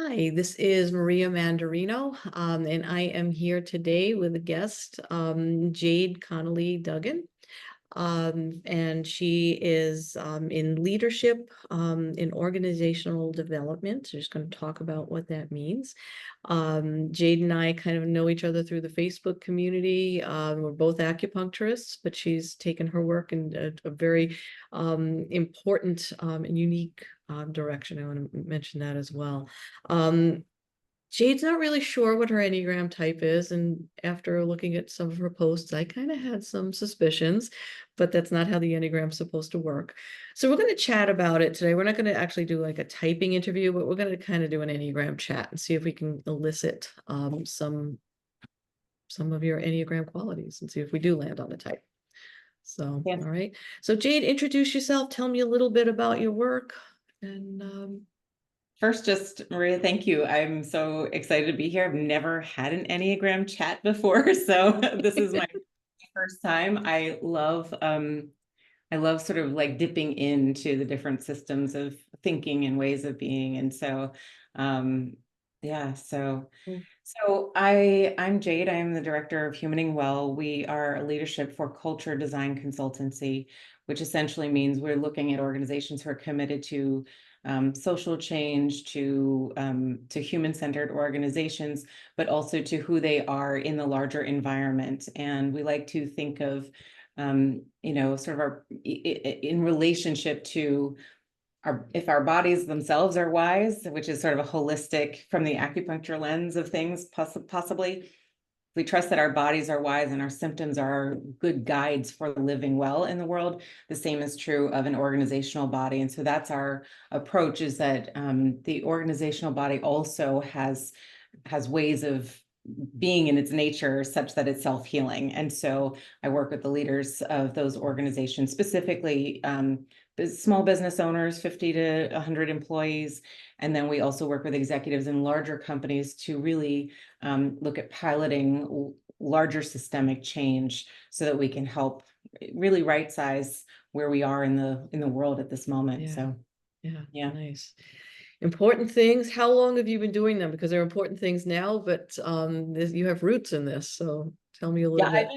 Hi, this is Maria Mandarino, and I am here today with a guest, Jade Connelly-Duggan. And she is in leadership, in organizational development. So she's going to talk about what that means. Jade and I kind of know each other through the Facebook community. We're both acupuncturists, but she's taken her work in a very important and unique direction. I want to mention that as well. Jade's not really sure what her Enneagram type is, and after looking at some of her posts, I kind of had some suspicions, but that's not how the Enneagram's supposed to work. So we're going to chat about it today. We're not going to actually do like a typing interview, but we're going to kind of do an Enneagram chat and see if we can elicit some of your Enneagram qualities and see if we do land on a type. So, Yes. all right. So Jade, introduce yourself. Tell me a little bit about your work and First, just Maria, thank you. I'm so excited to be here. I've never had an Enneagram chat before, so this is my first time. I love sort of like dipping into the different systems of thinking and ways of being. And so yeah, I'm Jade. I am the director of Humaning Well. We are a leadership for culture design consultancy, which essentially means we're looking at organizations who are committed to social change, to human-centered organizations, but also to who they are in the larger environment. And we like to think of, sort of in relationship to if our bodies themselves are wise, which is sort of a holistic from the acupuncture lens of things, possibly. We trust that our bodies are wise and our symptoms are good guides for living well in the world. The same is true of an organizational body. And so that's our approach, is that the organizational body also has ways of being in its nature such that it's self-healing. And so I work with the leaders of those organizations, specifically small business owners, 50 to 100 employees. And then we also work with executives in larger companies to really look at piloting larger systemic change so that we can help really right size where we are in the world at this moment. yeah, So yeah. nice. Important things. How long have you been doing them? Because they're important things now, but you have roots in this. So tell me a little Yeah, bit.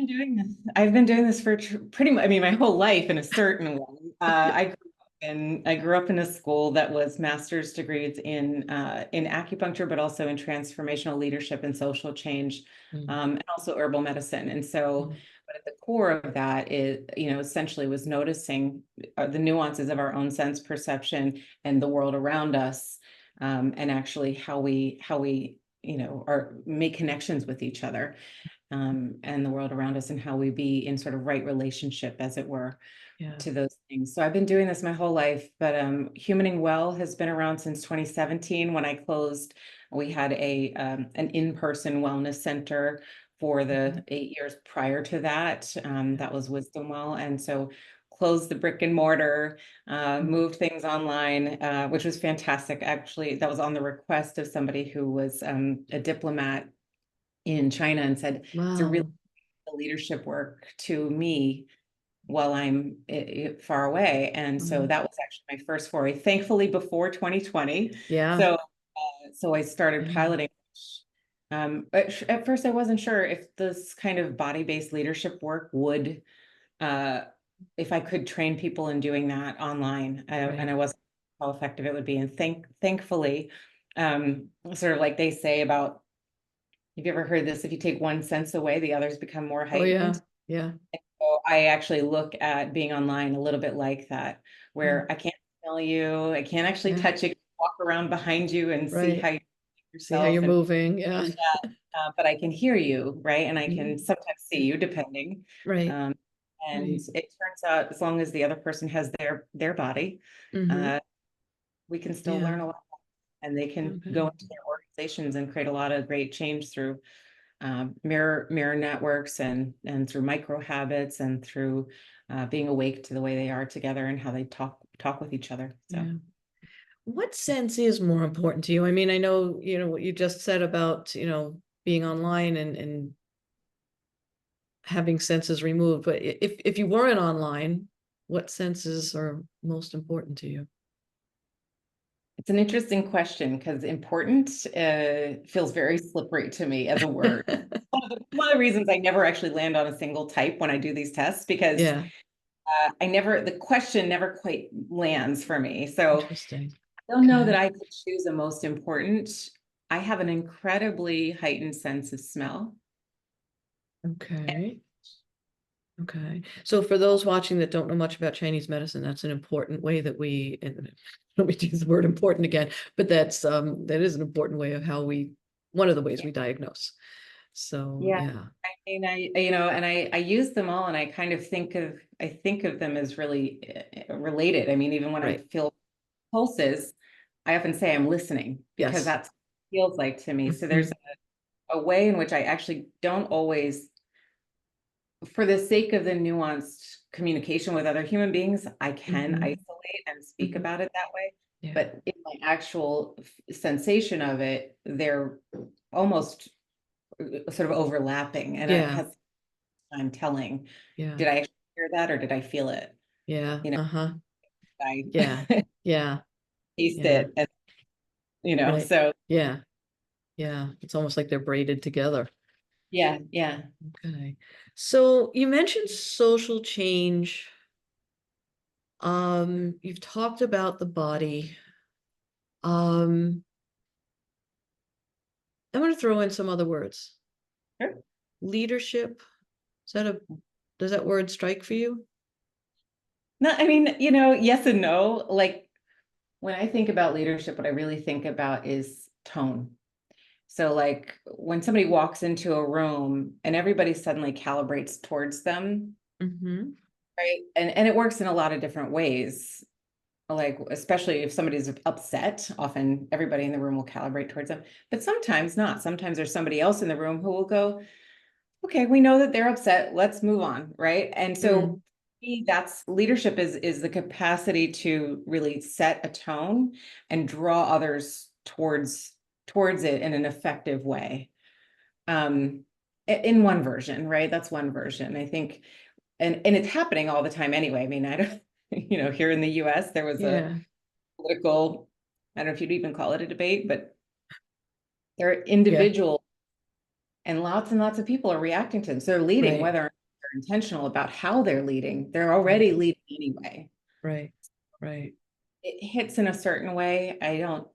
I've been doing this for pretty much, I mean, my whole life in a certain way. I grew up in a school that was master's degrees in acupuncture, but also in transformational leadership and social change, and also herbal medicine. And so, but at the core of that is, essentially was noticing the nuances of our own sense perception and the world around us, and actually how we are make connections with each other, and the world around us, and how we be in sort of right relationship, as it were, Yeah. to those things. So I've been doing this my whole life, but Humaning Well has been around since 2017 when I closed. We had an in-person wellness center for the 8 years prior to that. That was Wisdom Well. And so closed the brick and mortar, moved things online, which was fantastic. Actually, that was on the request of somebody who was a diplomat in China, and said, it's a really Wow. leadership work to me while I'm far away. And so that was actually my first foray, thankfully before 2020. Yeah. So I started Yeah. piloting. But at first I wasn't sure if this kind of body-based leadership work would, if I could train people in doing that online, and I wasn't sure how effective it would be. And thankfully, sort of like they say about, have you ever heard this? If you take one sense away, the others become more Oh, yeah. heightened. Yeah. So I actually look at being online a little bit like that, where I can't smell you, I can't actually Yeah. touch you, walk around behind you and see how Right. you See how you're yourself, and moving. Yeah. but I can hear you, right? And I can Mhm. sometimes see you, depending. Right. Um, and Right. it turns out, as long as the other person has their body, Mm-hmm. we can still Yeah. learn a lot, and they can Okay. go into their organizations and create a lot of great change through mirror networks, and through micro habits, and through being awake to the way they are together and how they talk with each other. So Yeah. What sense is more important to you? I mean, I know, what you just said about, being online and having senses removed, but if you weren't online, what senses are most important to you? It's an interesting question because important feels very slippery to me as a word. One of the reasons I never actually land on a single type when I do these tests, because Yeah, the question never quite lands for me. So interesting. I don't know that Okay. I could choose a most important. I have an incredibly heightened sense of smell. Okay. Okay. So for those watching that don't know much about Chinese medicine, that's an important way that we, and let me use the word important again, but that is an important way of how we, one of the ways Yeah. we diagnose. So Yeah. yeah, I mean, I use them all, and I kind of think of them as really related. I mean, even when I right. feel pulses, I often say I'm listening because Yes. that's what it feels like to me. So there's Mhm. a way in which I actually don't always, for the sake of the nuanced communication with other human beings, I can Mhm. isolate and speak Mhm. about it that way. Yeah. But in my actual sensation of it, they're almost sort of overlapping. And it Yeah. has, I'm telling, Yeah. did I actually hear that or did I feel it? Yeah. You know, Uh-huh. I Yeah. Yeah. taste Yeah. it and, Right. so Yeah. Yeah. It's almost like they're braided together. yeah, yeah. Okay. So you mentioned social change. You've talked about the body. Um, I'm going to throw in some other words. Sure. Leadership. Is that a, does that word strike for you? No, I mean, yes and no. Like when I think about leadership, what I really think about is tone. So like when somebody walks into a room and everybody suddenly calibrates towards them, Mm-hmm. right? And it works in a lot of different ways. Like especially if somebody's upset, often everybody in the room will calibrate towards them. But sometimes not. Sometimes there's somebody else in the room who will go, okay, we know that they're upset. Let's move on, right? And so Mm, that's leadership is the capacity to really set a tone and draw others towards it in an effective way. In one version, right? That's one version. I think, and it's happening all the time anyway. I mean, I don't, here in the US, there was a yeah. political, I don't know if you'd even call it a debate, but there are Yeah. individuals and lots of people are reacting to them. So they're leading, Right. whether they're intentional about how they're leading, they're Right. already leading anyway. Right. Right. It hits in a certain way. I don't,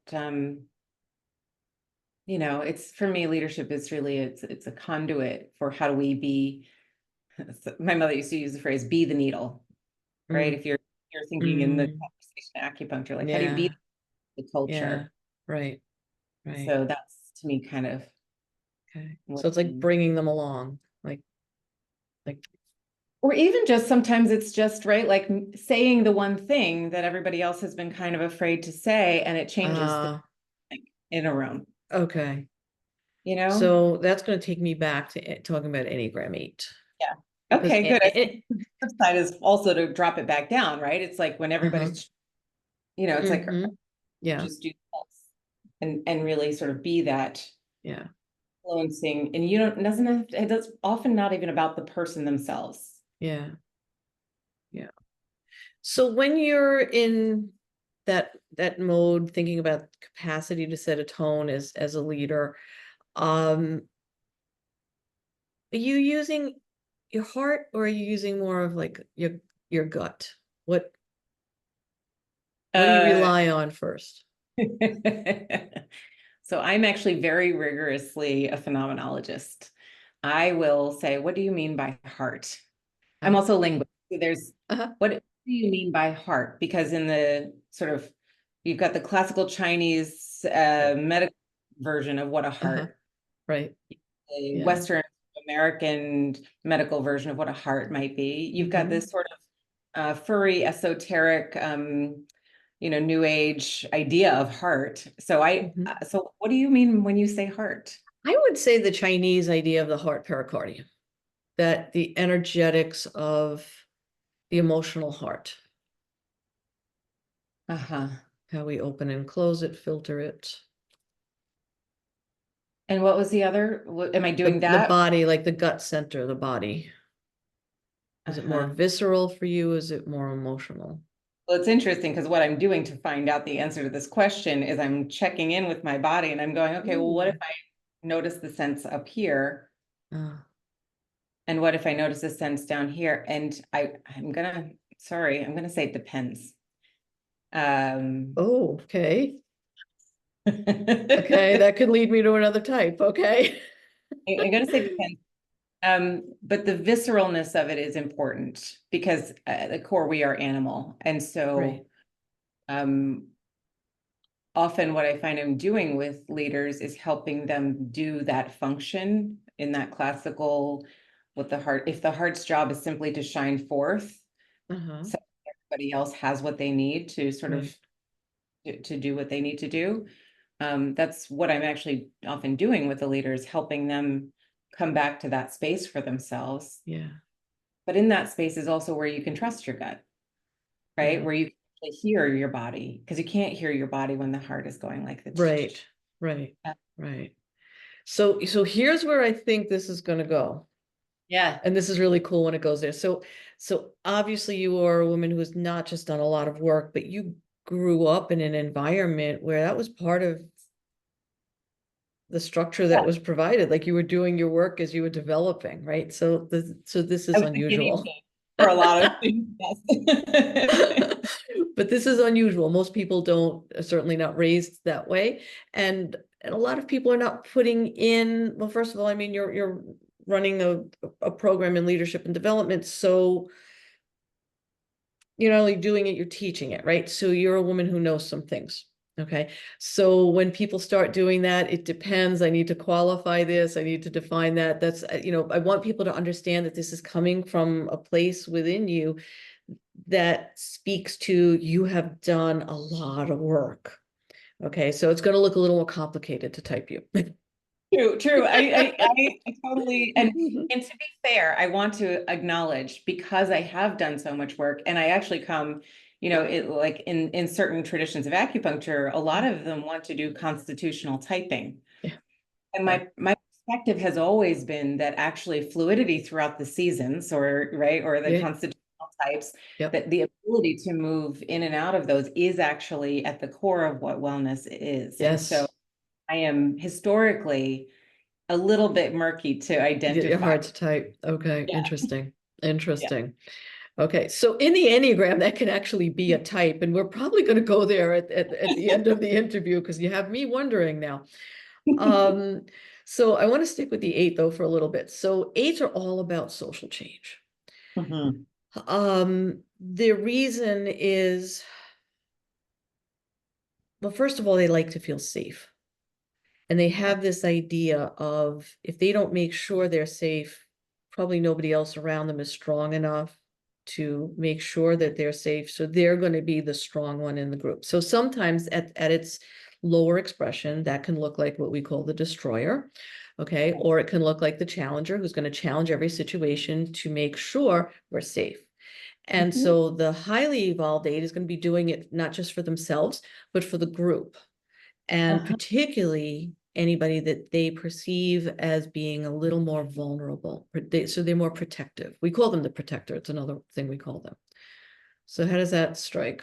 it's for me, leadership is really, it's a conduit for how do we be. My mother used to use the phrase, be the needle, right? Mm, If you're thinking in the mm, conversation acupuncture, like how do you yeah. be the Yeah. culture? Right. Right. So that's to me kind of Okay. what So it's it like means. bringing them along, like, Or even just sometimes it's just right, like saying the one thing that everybody else has been kind of afraid to say, and it changes the uh, thing in a room, okay. you know? So that's going to take me back to talking about Enneagram 8 Yeah. because Okay, good. I think the flip side is also to drop it back down, right? It's like when uh-huh. everybody's, it's like Yeah. just do this and really sort of be that Yeah. influencing. And you don't doesn't have it's often not even about the person themselves. Yeah. Yeah. So when you're in that mode, thinking about capacity to set a tone as a leader, are you using your heart or are you using more of like your gut? What what do you Uh rely on first? So I'm actually very rigorously a phenomenologist. I will say, what do you mean by heart? I'm Oh, also a linguist. So there's uh-huh. what do you mean by heart? Because in the sort of you've got the classical Chinese medical version of what a Uh-huh. heart, Right. a Yeah. Western American medical version of what a heart might be. You've got Mm-hmm. this sort of furry, esoteric, new age idea of heart. So Mm-hmm. so what do you mean when you say heart? I would say the Chinese idea of the heart pericardium, that the energetics of the emotional heart, Uh-huh. how we open and close it, filter it. And what was the other? Am I doing The that? body, like the gut center of the body. Is it more Uh-huh. visceral for you? Is it more emotional? Well, it's interesting because what I'm doing to find out the answer to this question is I'm checking in with my body and I'm going, okay, well, what if Ooh. I notice the sense up here? Ah. And what if I notice the sense down here? And I'm gonna, sorry, I'm gonna say it depends. Um, Oh, okay. Okay, I'm that could lead me to another type. Okay. gonna say depends. But the visceralness of it is important because at the core we are animal. And Right. so um, often what I find I'm doing with leaders is helping them do that function in that classical, with the heart. If the heart's job is simply to shine forth, Uh-huh. so everybody else has what they need to sort of Right. to do what they need to do. That's what I'm actually often doing with the leaders, helping them come back to that space for themselves. Yeah. But in that space is also where you can trust your gut, right? Yeah. Where you can actually hear your body, because you can't hear your body when the heart is going like the Right. Right. yeah. Right. So here's where I think this is going to go. Yeah. And this is really cool when it goes there. So obviously you are a woman who has not just done a lot of work, but you grew up in an environment where that was part of the structure that Yeah. was provided. Like you were doing your work as you were developing, right? So this I is was the guinea unusual. pig for a lot of things. Yes. But this is unusual. Most people don't, certainly not raised that way. And a lot of people are not putting in, well, first of all, I mean, you're running a program in leadership and development. So you're not only doing it, you're teaching it, right? So you're a woman who knows some things. Okay. So when people start doing that, it depends. I need to qualify this. I need to define that. That's, I want people to understand that this is coming from a place within you that speaks to you have done a lot of work. Okay. So it's going to look a little more complicated to type you. True, true. I totally, and to be fair, I want to acknowledge because I have done so much work and I actually come, it like in certain traditions of acupuncture, a lot of them want to do constitutional typing. Yeah. And Yeah. my perspective has always been that actually fluidity throughout the seasons or right, or the Yeah. constitutional types, Yep. that the ability to move in and out of those is actually at the core of what wellness is. And so Yes. I am historically a little bit murky to You're identify. hard to type. Okay. Yeah, Interesting. yeah. Interesting. Okay, so in the Enneagram, that can actually be a type, and we're probably going to go there at the end of the interview because you have me wondering now. Um, so I want to stick with the eight though for a little bit. So eights are all about social change. Mhm. The reason is, well, first of all, they like to feel safe. And they Yeah. have this idea of if they don't make sure they're safe, probably nobody else around them is strong enough to make sure that they're safe. So they're going to be the strong one in the group. So sometimes at its lower expression, that can look like what we call the destroyer. Okay. Right. Or it can look like the challenger who's going to challenge every situation to make sure we're safe. And Mhm. so the highly evolved eight is going to be doing it not just for themselves, but for the group, and Uh-huh. particularly anybody that they perceive as being a little more vulnerable. So they're more protective. We call them the protector. It's another thing we call them. So how does that strike?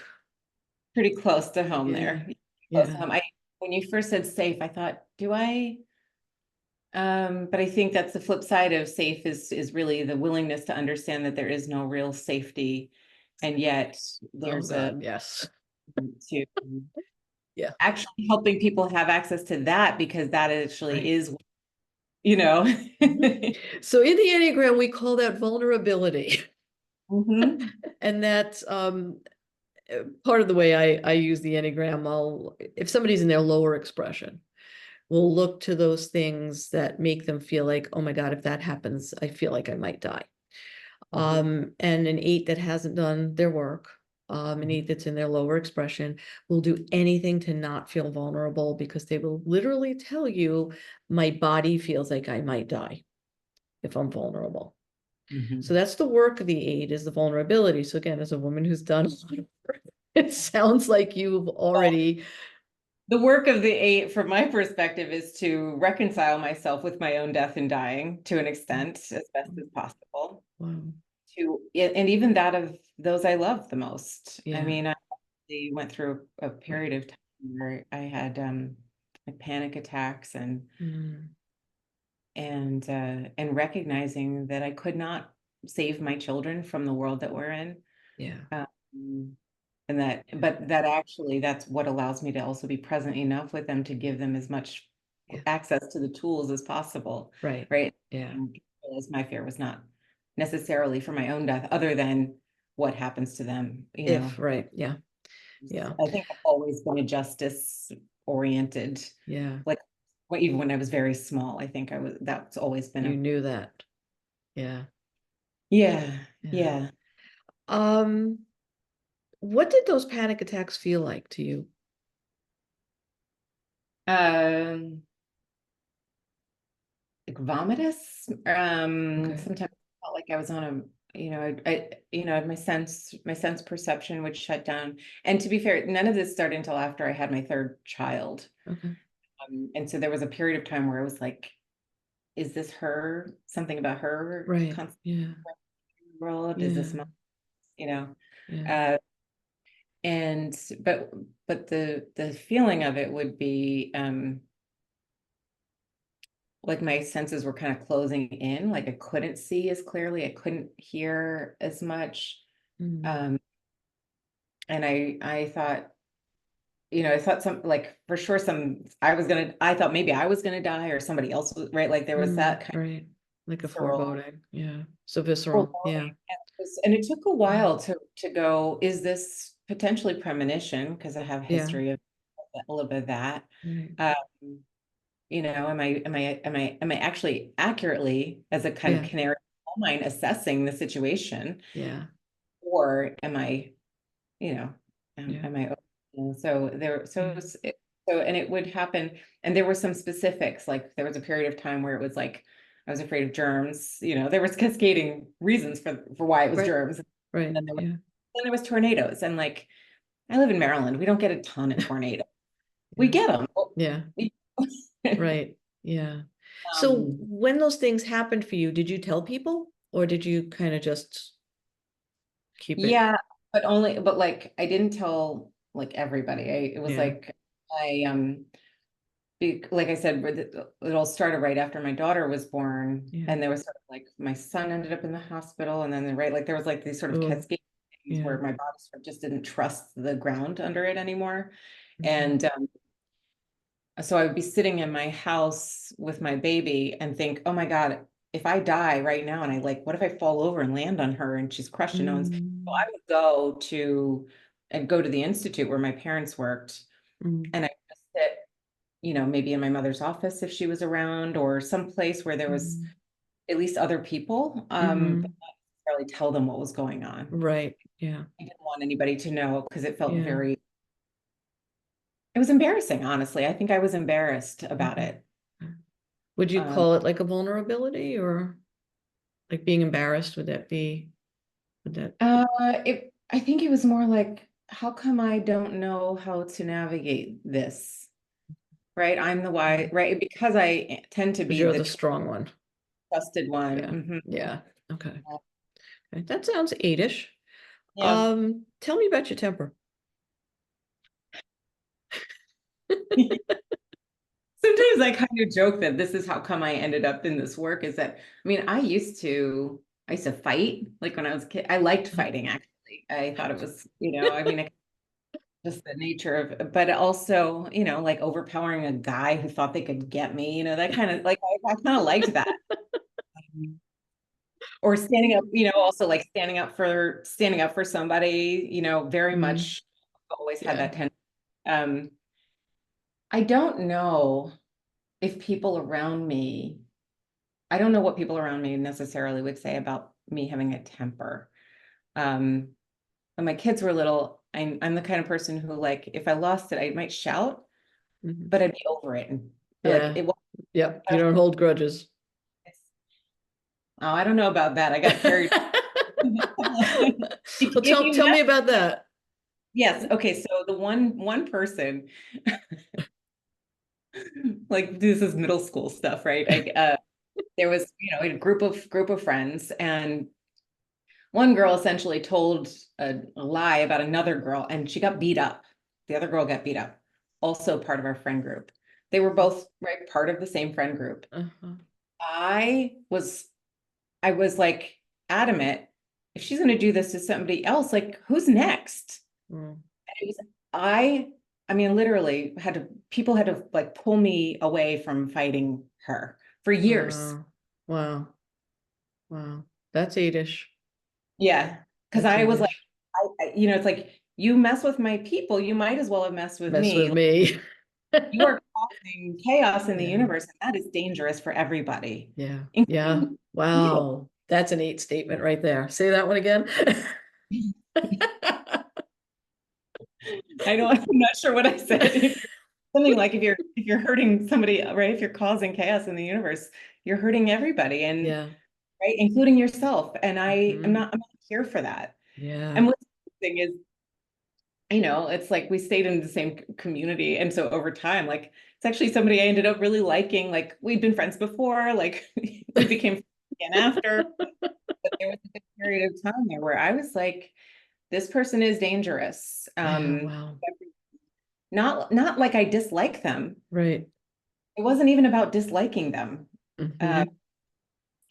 Pretty close to home Yeah, there. Close to yeah, home. When you first said safe, I thought, do I? But I think that's the flip side of safe is really the willingness to understand that there is no real safety, and yet oh there's a God, yes, to yeah, actually helping people have access to that because that actually right. is, you know. Mhm. So in the Enneagram, we call that vulnerability. Mhm. And that's part of the way I use the Enneagram. If somebody's in their lower expression, we'll look to those things that make them feel like, oh my God, if that happens, I feel like I might die. Mhm. And an eight that hasn't done their work, an eight that's in their lower expression, will do anything to not feel vulnerable because they will literally tell you, my body feels like I might die if I'm vulnerable. So Mhm. that's the work of the eight, is the vulnerability. So again, as a woman who's done a lot of work, it sounds like you've already. The work of the eight, from my perspective, is to reconcile myself with my own death and dying to an extent as best as possible. Wow. and even that of those I love the most. I Yeah. mean, I actually went through a Right. period of time where I had like panic attacks Mm, and recognizing that I could not save my children from the world that we're in. yeah. Um, and that, Yeah. but that actually, that's what allows me to also be present enough with them to give them as much Yeah. access to the tools as possible, Right. right? Yeah. And realize my fear was not necessarily for my own death, other than what happens to them, you know. If, right. Yeah. Yeah. I think I've always been a justice oriented, Yeah. like even when I was very small, I think that's always been You a, knew that. Yeah. yeah, Yeah. yeah. Um, what did those panic attacks feel like to you? Um, like vomitous. Okay. Sometimes I felt like I was on a, my sense perception would shut down. And to be fair, none of this started until after I had my third child. Okay. And so there was a period of time where I was like, is this her, something about her Right. constant Yeah. world? Is this Yeah. my, you know, Yeah. uh, and, but the feeling of it would be, like my senses were kind of closing in, like I couldn't see as clearly, I couldn't hear as much. Mm, Um, and I thought, I thought some, like for sure I thought maybe I was gonna die or somebody else was, right? Like there was that kind right. Like of a visceral foreboding. Yeah. So visceral. foreboding. Yeah. And it took a Yeah. while to go, is this potentially premonition? Because I have a Yeah. history of a little bit of that. Right. Um, am I actually accurately, as a kind of Yeah. canary in coal mine, assessing the situation, Yeah. or am I, Yeah. am I, so there, Yeah. and it would happen, and there were some specifics, like there was a period of time where it was like I was afraid of germs, there was cascading reasons for why it was Right. germs, and Right. then Yeah. there was tornadoes, and like I live in Maryland, we don't get a ton of tornadoes, we Yeah. get them. Yeah. Right. Yeah. So um, when those things happened for you, did you tell people or did you kind of just keep it? Yeah, but like I didn't tell like everybody. It was Yeah. like I like I said, it all started right after my daughter was born, Yeah. and there was sort of like my son ended up in the hospital, and then like there was like these sort of Oh, cascade things yeah. where my body sort of just didn't trust the ground under it anymore, Hmm. and so I would be sitting in my house with my baby and think, oh my God, if I die right now and I like, what if I fall over and land on her and she's crushed and no one's, so I Mm, would go to the institute where my parents worked, mm, and I would just sit, maybe in my mother's office if she was around, or some place where there was mm, at least other people, but hmm. not necessarily tell them what was going on. Right. Yeah. I didn't want anybody to know because it felt Yeah. it was embarrassing, honestly. I think I was embarrassed about Hmm. it. Would you Um, call it like a vulnerability or like being embarrassed? Would that? I think it was more like, how come I don't know how to navigate this? Right? I'm the why, right? Because I tend to Because be you're the the strong one. trusted one. Yeah. Yeah. Okay. Mhm. Okay. That sounds eight-ish. Yeah. Tell me about your temper. Sometimes I kind of joke that this is how come I ended up in this work, is that, I mean, I used to fight, like when I was a kid. I liked fighting, actually. I thought it was, I mean, just the nature of, but also, like overpowering a guy who thought they could get me, that kind of like, I kind of liked that. Or standing up, also like standing up for somebody, very Mm, much always had yeah. that tendency. Um, I don't know if people around me, I don't know what people around me necessarily would say about me having a temper. Um, when my kids were little, I'm the kind of person who, like, if I lost it, I might shout, Mhm. but I'd be over it. And like Yeah. it was, Yep. You don't hold grudges. oh, I don't know about that. I got carried. Well, If tell you me about that. Yes. Okay. So the one person, like this is middle school stuff, right? There was, a group of friends, and one girl essentially told a lie about another girl, and she got beat up. The other girl got beat up, also part of our friend group. They were both right part of the same friend group. Uh-huh. I was like adamant, if she's going to do this to somebody else, like who's next? Mm. And it was I mean, literally people had to like pull me away from fighting her for years. Wow. Wow. Wow. That's eight-ish. Yeah, because That's I was like, eight-ish. it's like you mess with my people, you might as well have messed with Mess me. with Like, me. you are causing chaos in the Yeah. universe, and that is dangerous for everybody, Yeah. Yeah. including you. Wow. That's an eight statement right there. Say that one again. I know I'm not sure what I said. Something like if you're hurting somebody, right? If you're causing chaos in the universe, you're hurting everybody, and Yeah. right, including yourself. And Mhm. I'm not here for that. Yeah. And what's interesting is, it's like we stayed in the same community. And so over time, like it's actually somebody I ended up really liking. Like we'd been friends before, like we became friends again after. But there was a good period of time there where I was like, this person is dangerous. Yeah. Wow. Not like I dislike them. Right. It wasn't even about disliking them. Uh, Hmm.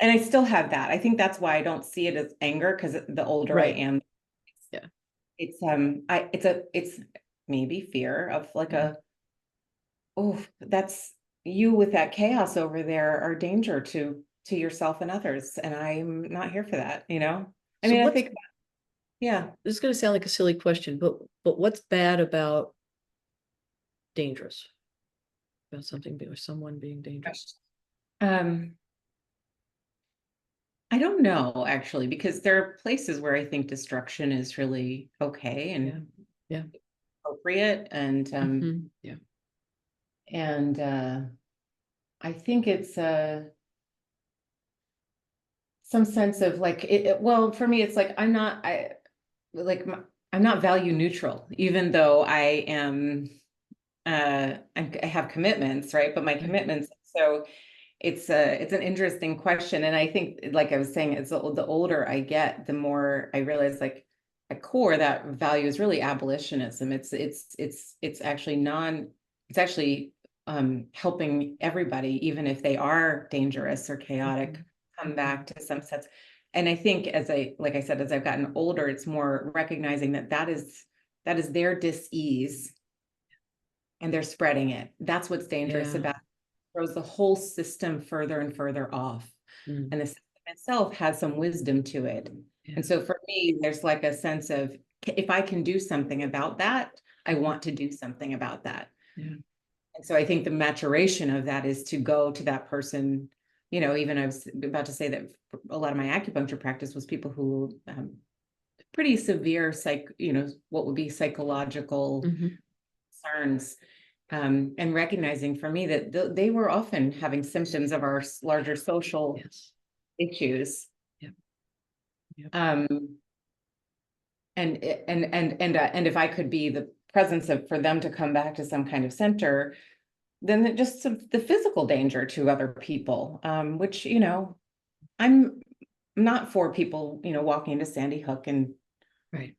and I still have that. I think that's why I don't see it as anger, because the older I Right. am, Yeah. it's maybe fear of like Yeah. oh, that's you with that chaos over there are danger to yourself and others. And I'm not here for that, you know? I So mean, I what's, think, yeah. this is going to sound like a silly question, but what's bad about dangerous? About something or someone being dangerous? Um, I don't know actually, because there are places where I think destruction is really okay Yeah. and Yeah. appropriate. Yeah. And I think it's some sense of like well, for me, it's like like I'm not value neutral, even though I am I have commitments, right? But my Right. commitments, so it's an interesting question. And I think, like I was saying, it's the older I get, the more I realize, like at core, that value is really abolitionism. It's actually it's actually helping everybody, even if they are dangerous or chaotic, Mhm. come back to some sense. And I think, like I said, as I've gotten older, it's more recognizing that is their dis-ease, and they're spreading it. That's what's dangerous Yeah. about it. Throws the whole system further and further off. Mm. And the system itself has some wisdom to it. Yeah. And so for me, there's like a sense of, if I can do something about that, I want to do something about that. Yeah. And so I think the maturation of that is to go to that person. Even I was about to say that a lot of my acupuncture practice was people who pretty severe what would be psychological Hmm. concerns, and recognizing for me that they were often having symptoms of our larger social Yes. issues. Yep. Yep. Um, and if I could be the presence of for them to come back to some kind of center, then just the physical danger to other people, which I'm not for people walking into Sandy Hook. And Right.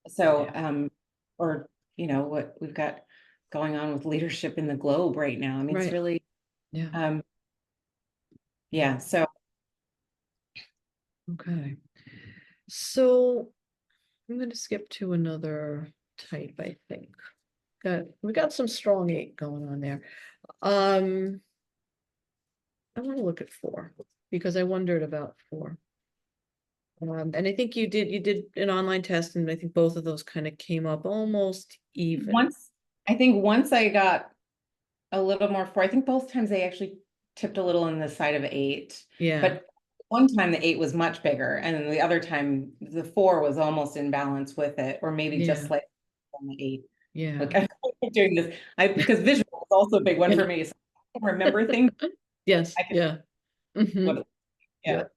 so Yeah. or what we've got going on with leadership in the globe right now. I mean, it's Right. really Yeah. um Yeah. yeah. So Okay. So I'm going to skip to another type, I think. We got some strong eight going on there. Um, I want to look at four because I wondered about four. And I think you did an online test, and I think both of those kind of came up almost even. once I think once I got a little more four, I think both times they actually tipped a little on the side of eight. Yeah. But one time the eight was much bigger, and then the other time the four was almost in balance with it, or maybe just Yeah. like on the eight. Yeah. Like I'm doing this, because visual is also a big one Yeah. for me. So I can remember things. Yes. I can Yeah. Hmm. what yeah. Yep.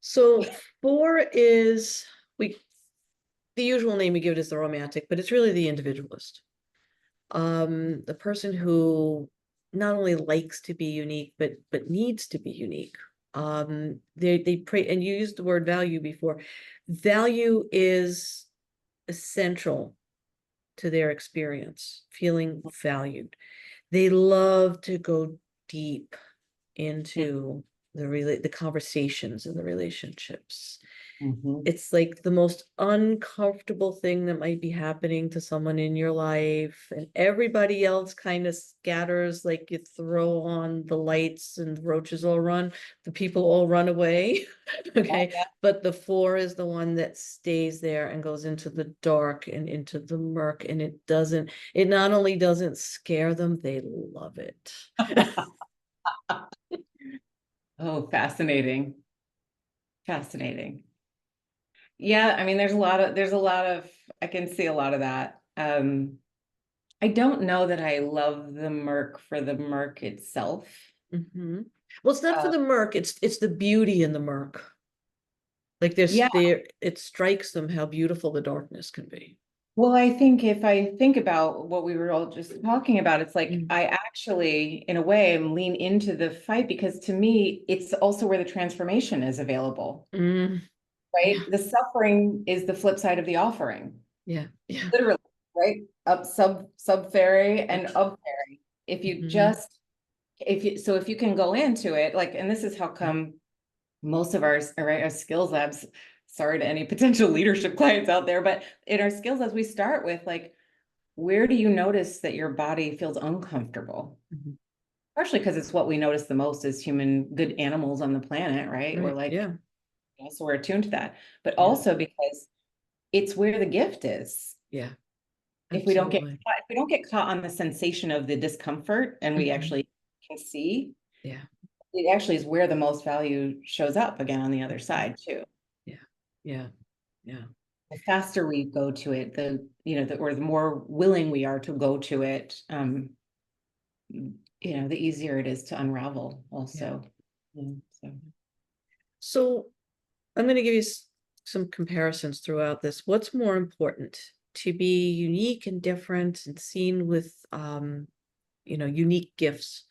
So four is we the usual name we give it is the romantic, but it's really the individualist. The person who not only likes to be unique, but needs to be unique. They pray, and you used the word value before. Value is essential to their experience, feeling valued. They love to go deep into the conversations and the relationships. Mhm. It's like the most uncomfortable thing that might be happening to someone in your life, and everybody else kind of scatters, like you throw on the lights and the roaches all run, the people all run away. Okay, Yeah. but the four is the one that stays there and goes into the dark and into the murk, and it not only doesn't scare them, they love it. Oh, fascinating. Fascinating. Yeah, I mean, there's a lot of, I can see a lot of that. I don't know that I love the murk for the murk itself. Mhm. Well, it's not for Uh, the murk, it's the beauty in the murk. Like yeah, it strikes them how beautiful the darkness can be. well, I think if I think about what we were all just talking about, it's like Mm. I actually, in a way, am lean into the fight because to me, it's also where the transformation is available, Mm, right? yeah, The suffering is the flip side of the offering, yeah, yeah. literally, right? Up sub fairy and Yep. up fairy. If you Mhm. just if you can go into it, like, and this is how Yeah. come most of our skills labs, sorry to any potential leadership clients out there, but in our skills labs, we start with like, where do you notice that your body feels uncomfortable? Mhm. Partially because it's what we notice the most as human good animals on the planet, right? We're Right. like, Yeah. so we're attuned to that, but Yeah. also because it's where the gift is. Yeah. If we don't get Absolutely. caught, if we don't get caught on the sensation of the discomfort and we Mhm. actually can see, Yeah. it actually is where the most value shows up again on the other Mhm. side too. Yeah. Yeah. Yeah. The faster we go to it, or the more willing we are to go to it, the easier it is to unravel Yeah. also. So So I'm going to give you some comparisons throughout this. What's more important, to be unique and different and seen with, unique gifts,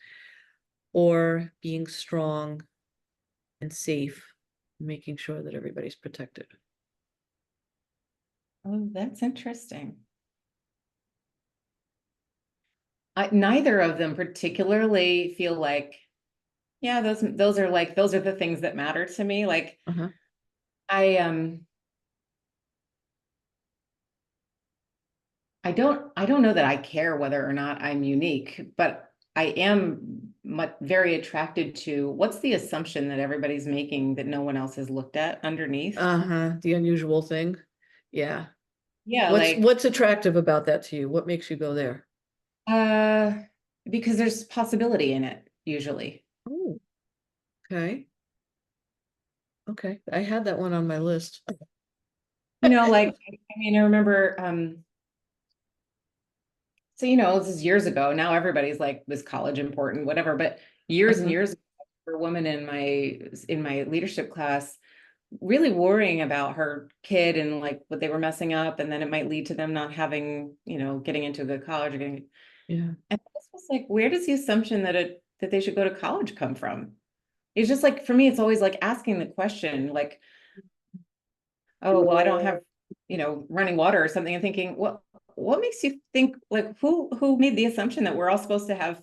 or being strong and safe, making sure that everybody's protected? oh, that's interesting. Neither of them particularly feel like, yeah, those are the things that matter to me. Like Uh-huh. I I don't know that I care whether or not I'm unique, but I am very attracted to what's the assumption that everybody's making that no one else has looked at underneath. Uh-huh. The unusual thing. Yeah. Yeah, What's like what's attractive about that to you? What makes you go there? uh because there's possibility in it usually. Oh, okay. Okay. I had that one on my list. Like I mean, I remember so this is years ago. Now everybody's like, was college important, whatever, but years and Uh-huh. years ago, for a woman in my leadership class really worrying about her kid and like what they were messing up, and then it might lead to them not having, getting into a good college or getting. Yeah. And this was like, where does the assumption that they should go to college come from? It's just like, for me, it's always like asking the question, like, oh, well, I don't have, running water or something, and thinking, what makes you think, like, who made the assumption that we're all supposed to have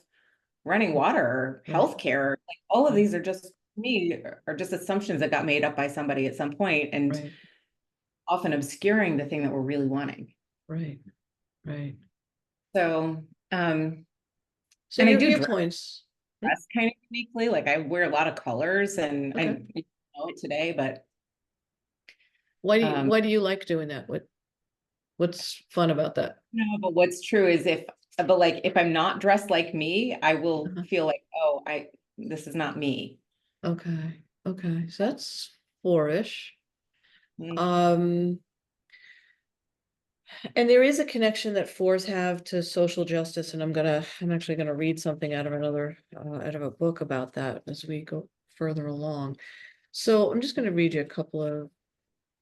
running water or Right. healthcare? Like, all of Right. these are just me are just assumptions that got made up by somebody at some point, and Right. often obscuring the thing that we're really wanting. Right. Right. So, So and I your do dress viewpoints. Hmm? kind of uniquely. Like, I wear a lot of colors, and I Okay. know it today, but Why do you like doing that? What's fun about that? no, but what's true is but like, if I'm not dressed like me, I will Uh-huh. feel like, oh, this is not me. Okay. Okay. So that's four-ish. Mm. Um, and there is a connection that fours have to social justice, and I'm actually gonna read something out of a book about that as we go further along. So I'm just gonna read you a couple of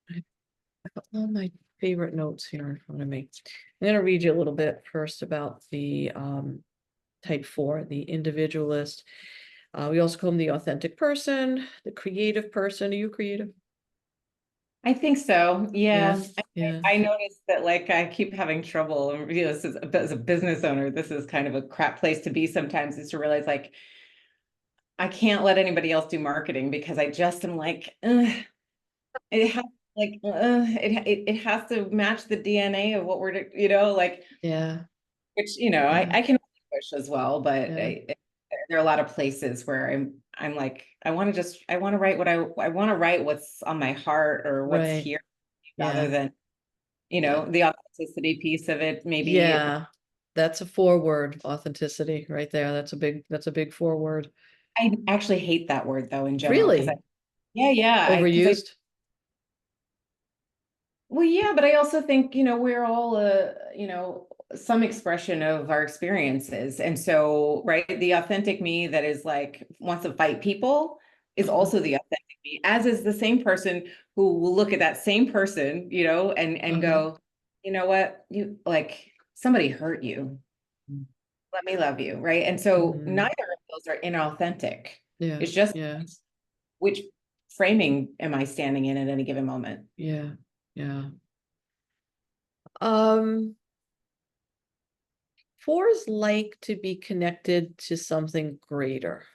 I've got all my favorite notes here in front of me. I'm gonna read you a little bit first about the type four, the individualist. We also call them the authentic person, the creative person. Are you creative? I think so. Yeah, Yeah. yeah, I noticed that like I keep having trouble. This is as a business owner, this is kind of a crap place to be sometimes, is to realize like I can't let anybody else do marketing because I just am like, ugh, it has it has to match the DNA of what like, yeah, which yeah, I can push as well, but yeah. there are a lot of places where I'm like I want to write what I want to write what's on my heart or what's Right. here rather Yeah, than yeah, the authenticity piece of it. Maybe yeah. That's a four-word authenticity right there. That's a big four-word. I actually hate that word though in general because Really I because I overused. well, yeah, but I also think, we're all some expression of our experiences. And so, right, the authentic me that is like wants to fight people is Uh-huh, also the authentic me, as is the same person who will look at that same person, and uh-huh. go, you know what, you like somebody hurt you. Let me love you, right? And so Mm, neither of those are inauthentic. yeah, It's just yeah, which framing am I standing in at any given moment? yeah, yeah. Um, Fours like to be connected to something greater.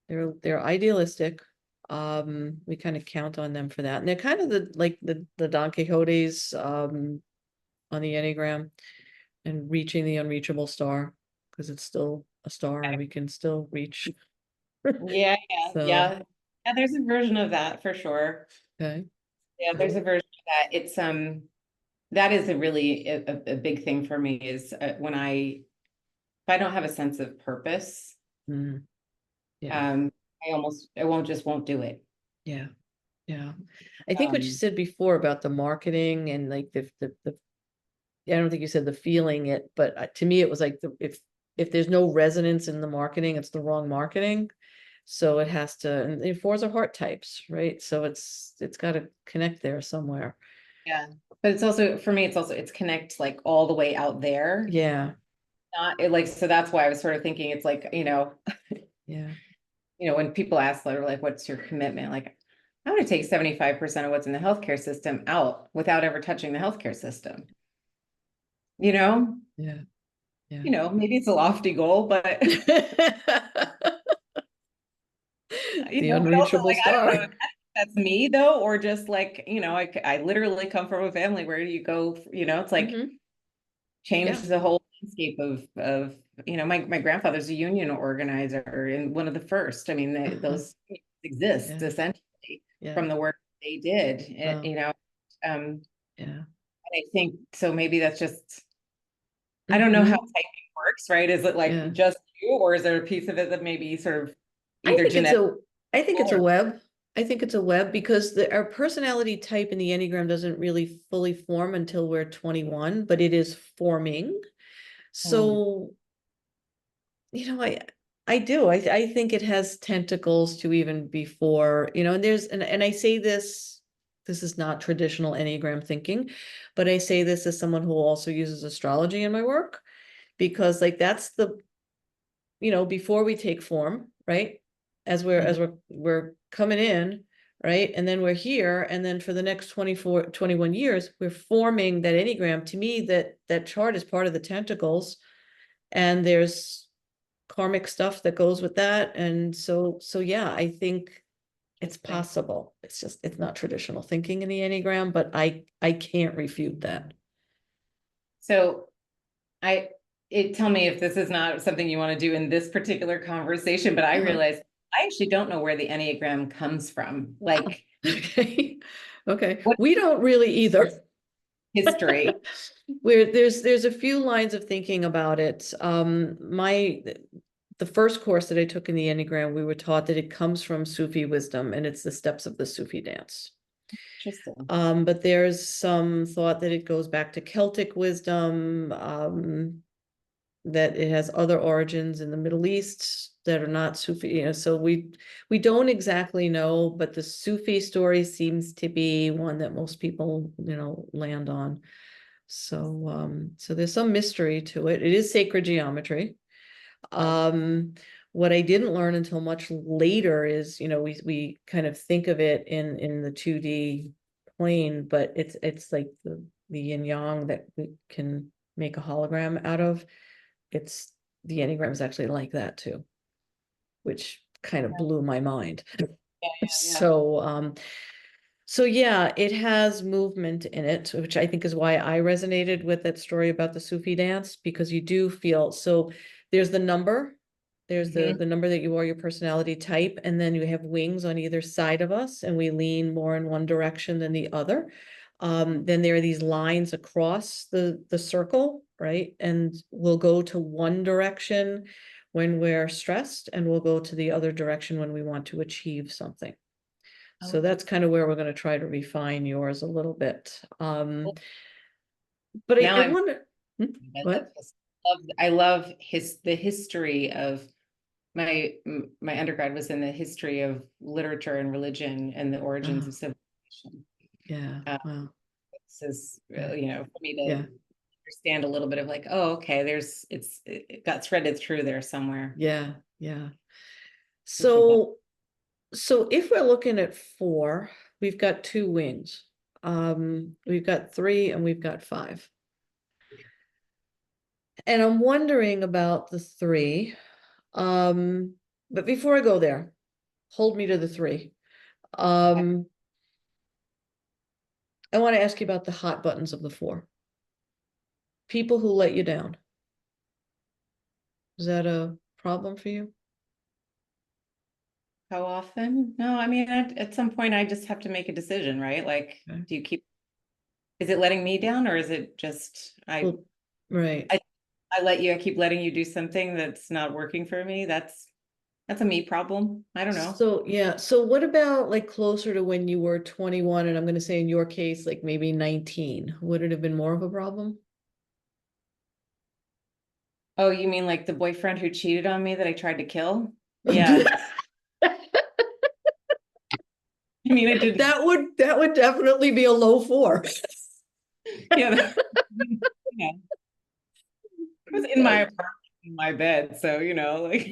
They're idealistic. We kind of count on them for that. And they're kind of the Don Quixotes on the Enneagram and reaching the unreachable star because it's still a star and we can still reach. Yeah, So, yeah. There's a version of that for sure. okay. Yeah, there's a version of that. It's that is a really a big thing for me is when if I don't have a sense of purpose, Mm, yeah, um, I won't do it. yeah, yeah. I think what you Um, said before about the marketing and like the I don't think you said the feeling it, but to me it was like if there's no resonance in the marketing, it's the wrong marketing. So it has to, and the fours are heart types, right? So it's got to connect there somewhere. yeah, but it's also for me, it's connect like all the way out there. Yeah, Not it, like so that's why I was sort of thinking it's like yeah, when people ask like what's your commitment, like I'm going to take 75% of what's in the healthcare system out without ever touching the healthcare system. You know, yeah, yeah. maybe it's a lofty goal, but The but also unreachable like I don't know star. if that's me though, or just like I literally come from a family where you go, it's like Hmm. change Yeah. the whole landscape of my grandfather's a union organizer and one of the first. I mean, Uh-huh. those exist Yeah, essentially yeah. from the work they did, Well, and yeah. I think so. Maybe that's just I don't know how Hmm. typing works, right? Is it like Yeah. just you, or is there a piece of it that maybe sort of I either think it's genetic a I think it's a or web. I think it's a web because our personality type in the Enneagram doesn't really fully form until we're 21, but it is forming. Hmm. So, I do. I think it has tentacles to even before, and and I say this is not traditional Enneagram thinking, but I say this as someone who also uses astrology in my work because like that's before we take form, right? As we're Mhm. as we're coming in, right? And then we're here, and then for the next 24, 21 years, we're forming that Enneagram. To me, that chart is part of the tentacles, and there's karmic stuff that goes with that. And so yeah, I think it's Interesting. possible. It's not traditional thinking in the Enneagram, but I can't refute that. So I tell me if this is not something you want to do in this particular conversation, but I Uh-huh. realize I actually don't know where the Enneagram comes from. Like Okay. Okay. what We don't really either. history? Where there's a few lines of thinking about it. The first course that I took in the Enneagram, we were taught that it comes from Sufi wisdom and it's the steps of the Sufi dance. Interesting. But there's some thought that it goes back to Celtic wisdom, that it has other origins in the Middle East that are not Sufi, so we don't exactly know, but the Sufi story seems to be one that most people, land on. So there's some mystery to it. It is sacred geometry. Wow. Um, What I didn't learn until much later is, we kind of think of it in the 2D plane, but it's like the yin yang that we can make a hologram out of. It's the Enneagram is actually like that too, which kind of blew my mind. Yeah, yeah, So yeah, it has movement in it, which I think is why I resonated with that story about the Sufi dance, because you do feel, so there's the number, there's yeah. the number that you are, your personality type, and then you have wings on either side of us, and we lean more in one direction than the other. Then there are these lines across the circle, right? And we'll go to one direction when we're stressed, and we'll go to the other direction when we want to achieve something. So Okay. that's kind of where we're going to try to refine yours a little bit. But Now I I'm, wonder, I love, what? I love the history of my undergrad was in the history of literature and religion and the origins Oh, of civilization. yeah, Uh, wow, this is, yeah, for me yeah, to understand a little bit of like, oh, okay, it got threaded through there somewhere. yeah, yeah. Appreciate that. So, so if we're looking at four, we've got two wings. We've got three and we've got five. And I'm wondering about the three. But before I go there, hold me to the three. Okay. Um, I want to ask you about the hot buttons of the four. People who let you down. Is that a problem for you? How often? No, I mean, at some point I just have to make a decision, right? Like, Okay. is it letting me down or is it just, Well, right. I, I keep letting you do something that's not working for me. That's a me problem. I don't know. So yeah, so what about like closer to when you were 21, and I'm going to say in your case, like maybe 19? Would it have been more of a problem? Oh, you mean like the boyfriend who cheated on me that I tried to kill? Yeah. I mean, I didn't. That would definitely be a low four. Yeah. Yeah. It was in my Uh, apartment, in my bed. So, like,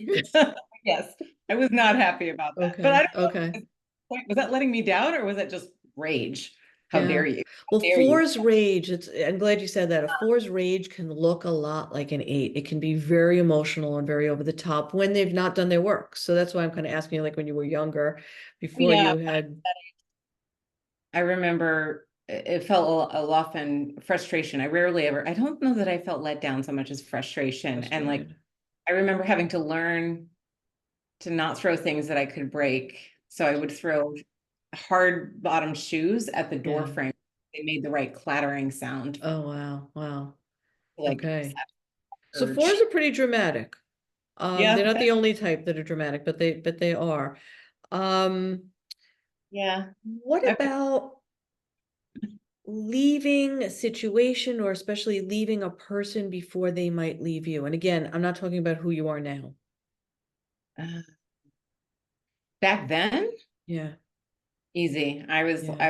yes, I was not happy about that. But I Okay, don't okay. know, was that letting me down or was that just rage? How Yeah. dare you? Well, How dare you? four's rage, I'm glad you said that. A four's rage can look a lot like an eight. It can be very emotional and very over the top when they've not done their work. So that's why I'm kind of asking you, like when you were younger, before Yeah, you had, I remember it felt often frustration. I don't know that I felt let down so much as frustration. And like, frustrated. I remember having to learn to not throw things that I could break. So I would throw hard bottom shoes at the door Yeah. frame. They made the right clattering sound. Oh, wow. Wow. Like Okay. So fours urge. are pretty dramatic. They're Yeah, not the only type that are dramatic, but they are. Um, yeah. what I, about leaving a situation, or especially leaving a person before they might leave you? And again, I'm not talking about who you are now. uh, back then, Yeah, easy. yeah, I was like,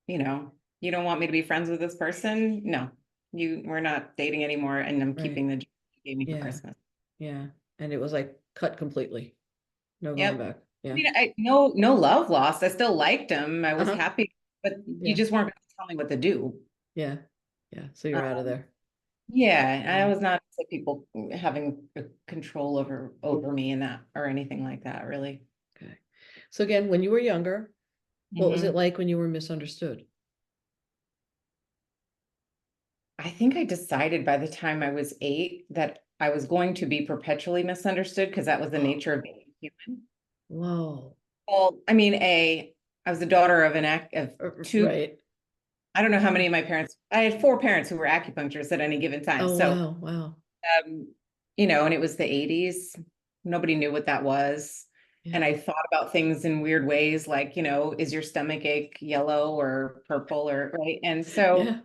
you don't want me to be friends with this person? No, we're not dating anymore, and I'm right. keeping the job you gave me for Yeah, Christmas. yeah. And it was like cut completely. No going Yep. back. I Yeah. mean, no love lost. I still liked him. I was Uh-huh. happy, but you Yeah, just weren't going to tell me what to do. yeah, yeah. So you're out of there. Yeah, I Yeah. was not into people having control over me and that or anything like that, really. Okay. So again, when you were younger, what was it Hmm. like when you were misunderstood? I think I decided by the time I was 8 that I was going to be perpetually misunderstood because that was the nature of being human. Whoa. Well, I mean, I was the daughter of two. Right. I don't know how many of my parents. I had 4 parents who were acupuncturists at any given time. Oh, So, wow. Wow. um, and it was the 80s. Nobody knew what that was. Yeah. And I thought about things in weird ways, like, is your stomach ache yellow or purple or right? And so Yeah.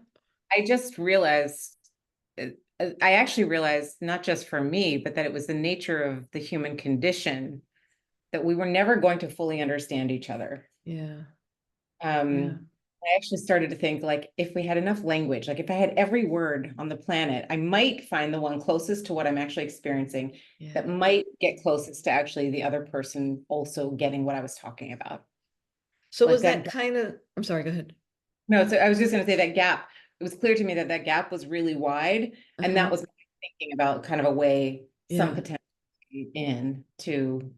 I just realized, I actually realized not just for me, but that it was the nature of the human condition that we were never going to fully understand each other. Yeah. Yeah. Um, I actually started to think like if we had enough language, like if I had every word on the planet, I might find the one closest to what I'm actually experiencing Yeah. that might get closest to actually the other person also getting what I was talking about. So Like was that, that kind of, I'm sorry, go ahead. no, so I was just going to say that gap. It was clear to me that that gap was really wide, and that Uh-huh. was my thinking about kind of a way some Yeah. potential in to,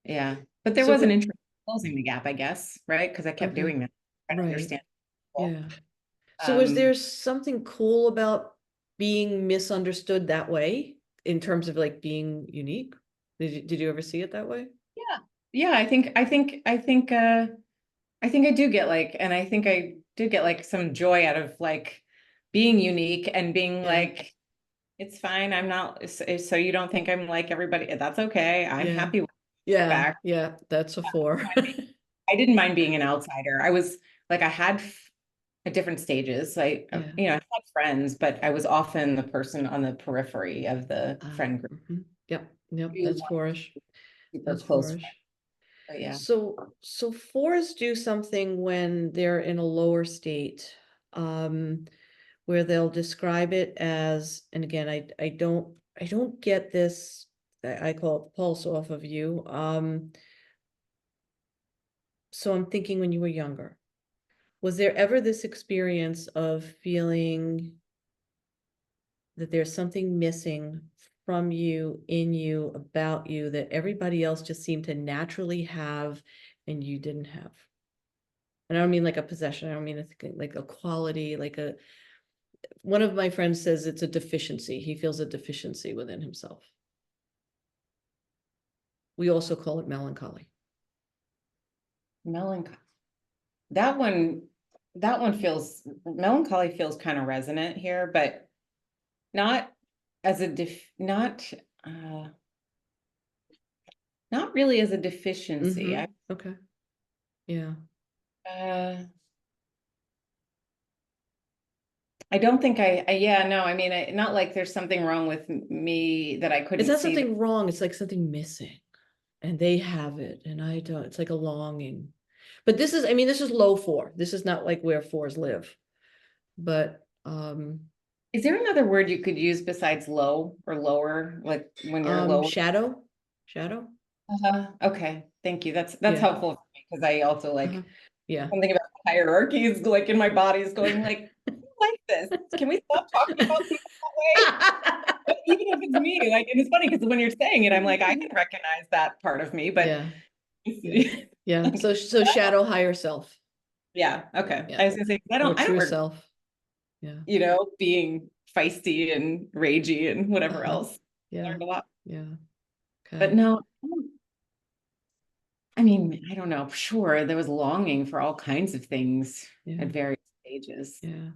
yeah. But there So was an what, interest in closing the gap, I guess, right? Because I kept okay. doing that, trying to Right. understand people. Yeah. So is Um, there something cool about being misunderstood that way in terms of like being unique? Did you ever see it that way? yeah, yeah. I think I do get like, and I think I did get like some joy out of like being unique and being Yeah. like, it's fine. I'm not, so you don't think I'm like everybody. That's okay. I'm Yeah. happy with Yeah. back. Yeah. That's a four. I didn't mind being an outsider. I was like, I had at different stages. Yeah. I had friends, but I was often the person on the periphery of the friend group. Mhm. Yep. Yep. Few That's fourish. super That's close friends. fourish. But yeah, So fours do something when they're in a lower state, um, where they'll describe it as, and again, I don't get this. I call it the pulse off of you. So I'm thinking when you were younger, was there ever this experience of feeling that there's something missing from you, in you, about you that everybody else just seemed to naturally have and you didn't have? And I don't mean like a possession. I don't mean like a quality, like a, one of my friends says it's a deficiency. He feels a deficiency within himself. We also call it melancholy. melancholy. That one, that one feels melancholy feels kind of resonant here, but not as a uh not really as a deficiency. Mm-hmm. Okay. Yeah. Uh I don't think yeah, no, I mean, not like there's something wrong with me that I It's couldn't not see that. something wrong. It's like something missing and they have it and I don't. It's like a longing. But this is, I mean, this is low four. This is not like where fours live. But Is there another word you could use besides low or lower, like when you're lower? shadow, shadow. Okay, thank you. That's Yeah. helpful for me because I also Uh-huh. like Yeah. something about hierarchies like in my body is going like, I don't like this. Can we stop talking about people that way? But even if it's me, like, and it's funny because when you're saying it, I'm like, I can recognize that part of me, but Yeah. Yeah. it's Yeah. like, So shadow higher self. yeah, okay. Yeah. I was gonna say, Or I don't true regret, self. Yeah. being feisty and ragey and whatever Uh-huh. else. I Yeah. learned a lot, Yeah. but Okay. no, I mean, I don't know. Sure, there was longing for all kinds of things Yeah. at various stages. Yeah.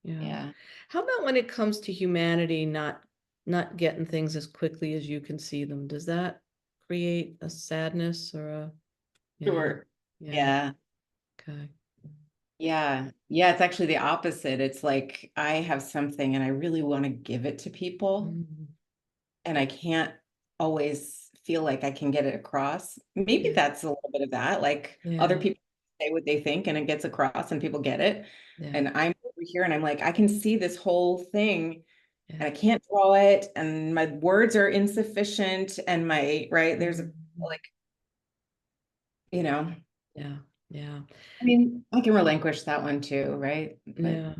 Yeah. Yeah, How about when it comes to humanity not getting things as quickly as you can see them? Does that create a sadness or a, yeah. sure. Yeah. Yeah. Okay. Yeah. Yeah, it's actually the opposite. It's like I have something and I really want to give it to people, Mm, and I can't always feel like I can get it across. Maybe yeah. that's a little bit of that. Like other Yeah. people say what they think and it gets across and people get it. Yeah. And I'm over here and I'm like, I can see this whole thing Yeah. and I can't draw it and my words are insufficient and my, right, there's a Mhm. like, you know, Yeah. Yeah. I mean, I can relinquish that one too, right? But Yeah.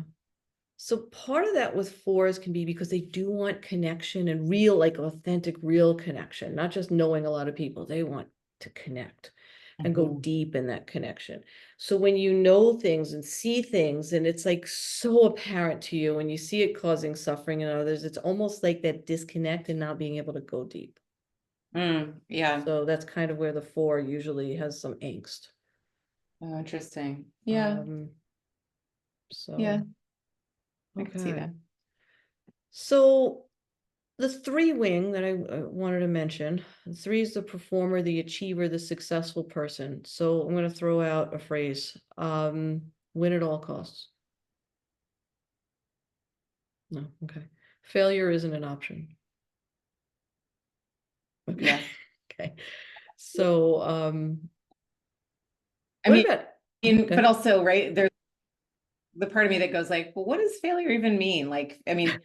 So part of that with fours can be because they do want connection and real, like authentic, real connection, not just knowing a lot of people. They want to connect and go mhm. deep in that connection. So when you know things and see things and it's like so apparent to you and you see it causing suffering in others, it's almost like that disconnect and not being able to go deep. Yeah. So that's kind of where the four usually has some angst. Oh, interesting. Yeah. Um, Yeah. so, I could see okay. that. So the three wing that I wanted to mention, three is the performer, the achiever, the successful person. So I'm going to throw out a phrase, win at all costs. No, okay. Failure isn't an option. Okay. Yes. Okay. So, I what mean, about, mean, Okay. but also, right, there's the part of me that goes like, well, what does failure even mean? Like, I mean,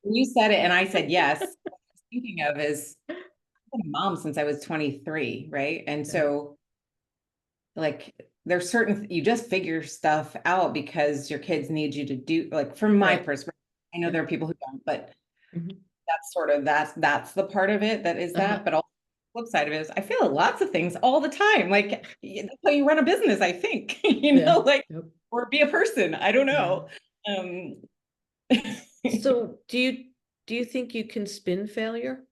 when you said it and I said yes, what I was thinking of is I've been a mom since I was 23, right? And Yeah, so like there's certain you just figure stuff out because your kids need you to do, like from my right. perspective. I know Yeah. there are people who don't, but Mhm. that's sort of that's the part of it that is Uh-huh. that. But also the flip side of it is I feel lots of things all the time. Like that's how you run a business, I think, Yeah. like Yep. or be a person. I don't Yeah. know. Um So do you think you can spin failure?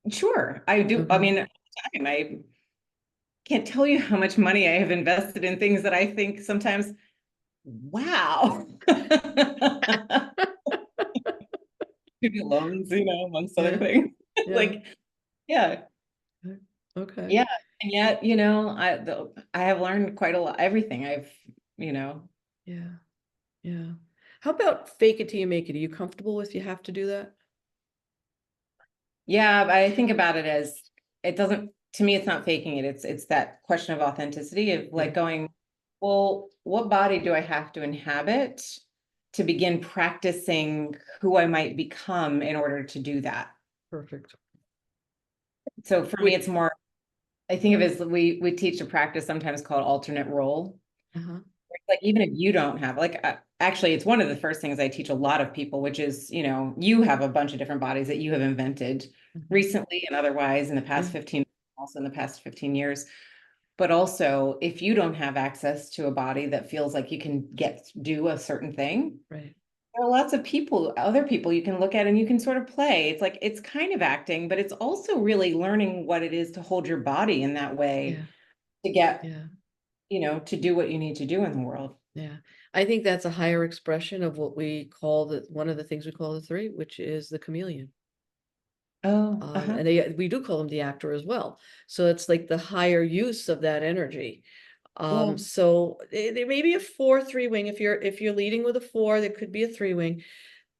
sure, I do. I Okay. mean, I can't tell you how much money I have invested in things that I think sometimes, wow. Student loans, amongst other Yeah. things. Yeah. Like, yeah, Okay. yeah. And yet, I have learned quite a lot, everything you know, Yeah. Yeah. How about fake it till you make it? Are you comfortable with you have to do that? yeah, but I think about it as it doesn't, to me, it's not faking it. It's that question of authenticity of Yeah. like going, well, what body do I have to inhabit to begin practicing who I might become in order to do that? Perfect. So for me, Which, it's more, I think of it as we teach a practice sometimes called alternate role. uh-huh. Like even if you don't have like actually it's one of the first things I teach a lot of people, which is you have a bunch of different bodies that you have invented Mhm. recently and otherwise in the past Yeah. 15, also in the past 15 years. But also if you don't have access to a body that feels like you can do a certain thing, Right. there are lots of people, other people you can look at and you can sort of play. It's like it's kind of acting, but it's also really learning what it is to hold your body in that way Yeah. to get Yeah. to do what you need to do in the world. Yeah. I think that's a higher expression of what we call one of the things we call the three, which is the chameleon. Oh, uh-huh. And we do call them the actor as well. So it's like the higher use of that energy. Yeah. So there may be a 4-3 wing. If you're leading with a 4, there could be a 3 wing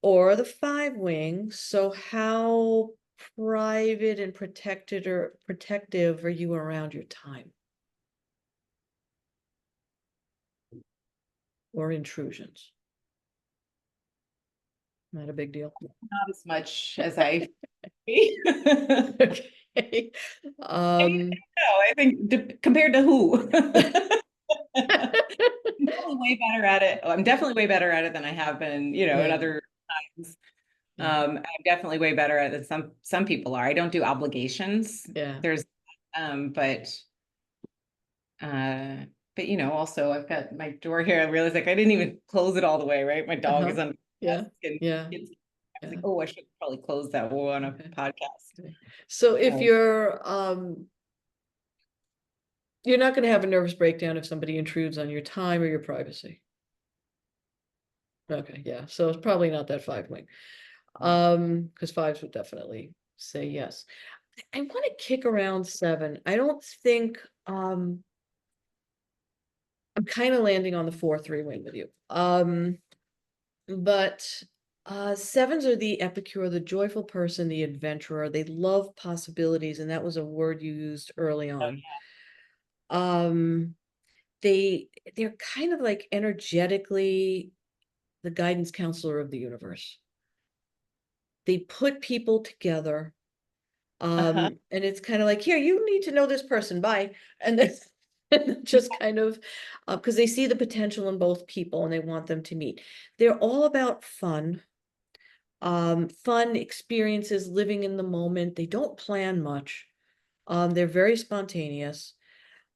or the 5 wing. So how private and protected or protective are you around your time or intrusions? Not a big deal. Not as much as I I Okay. mean, Um, no, I think compared to who? I'm definitely way better at it. I'm definitely way better at it than I have been, in yeah, other times. yeah, I'm definitely way better at it than some people are. I don't do obligations. yeah. There's um, but uh, also I've got my door here. I realized like I didn't even close it all the way, right? My dog Uh-huh. is on the Yeah, desk and yeah, it's I was like, yeah. oh, I should probably close that on a Okay. podcast. Okay. So if Um, you're not going to have a nervous breakdown if somebody intrudes on your time or your privacy. Okay, yeah. So it's probably not that 5 wing. Because 5s would definitely say yes. I want to kick around 7. I don't think I'm kind of landing on the 4-3 wing with you. But 7s are the epicure, the joyful person, the adventurer. They love possibilities, and that was a word you used early on. Um, they're kind of like energetically the guidance counselor of the universe. They put people together. uh-huh. And it's kind of like, here, you need to know this person, bye. And then and just kind of because they see the potential in both people and they want them to meet. They're all about fun. Fun experiences, living in the moment. They don't plan much. They're very spontaneous.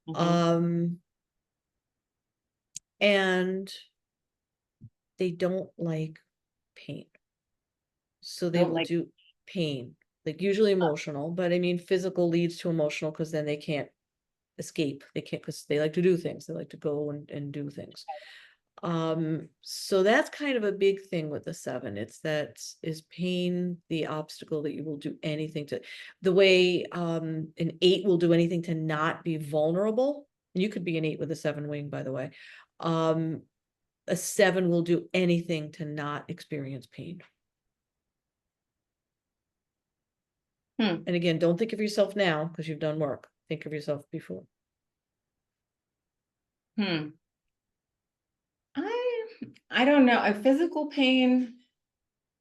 Mhm. Um, and they don't like pain. So they Don't will like do pain, like usually emotional, but I mean, physical leads to emotional because then they can't escape. They can't because they like to do things. They like to go and do things. So that's kind of a big thing with the 7. It's that is pain the obstacle that you will do anything to, the way an 8 will do anything to not be vulnerable. You could be an 8 with a 7 wing, by the way. Um, a 7 will do anything to not experience pain. Hmm. And again, don't think of yourself now because you've done work. Think of yourself before. Hmm. I I don't know. A physical pain,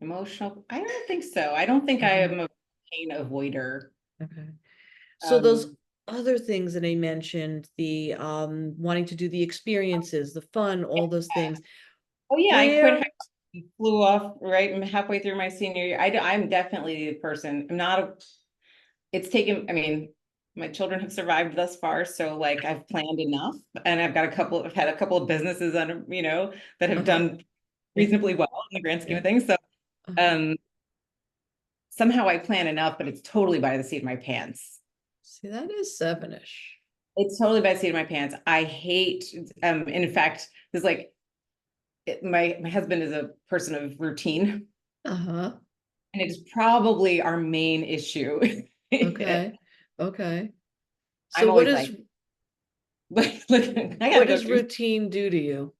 emotional. I don't think so. I don't think I Okay, am a pain avoider. okay. So those Um, other things that I mentioned, the wanting to do the experiences, the fun, all those things, oh yeah, I quit. where, Flew off right halfway through my senior year. I'm definitely the person. I'm not a. It's taken. I mean, my children have survived thus far, so like I've planned enough, and I've had a couple of businesses under, that have uh-huh, done yeah, reasonably well in the grand scheme yeah, of things. So, uh-huh. um, somehow I plan enough, but it's totally by the seat of my pants. See, that is sevenish. It's totally by the seat of my pants. I hate, in fact, there's like my husband is a person of routine, Uh-huh, and it is probably our main issue. okay, okay. So I'm what always is, like, look, I gotta what go does through. routine do to you?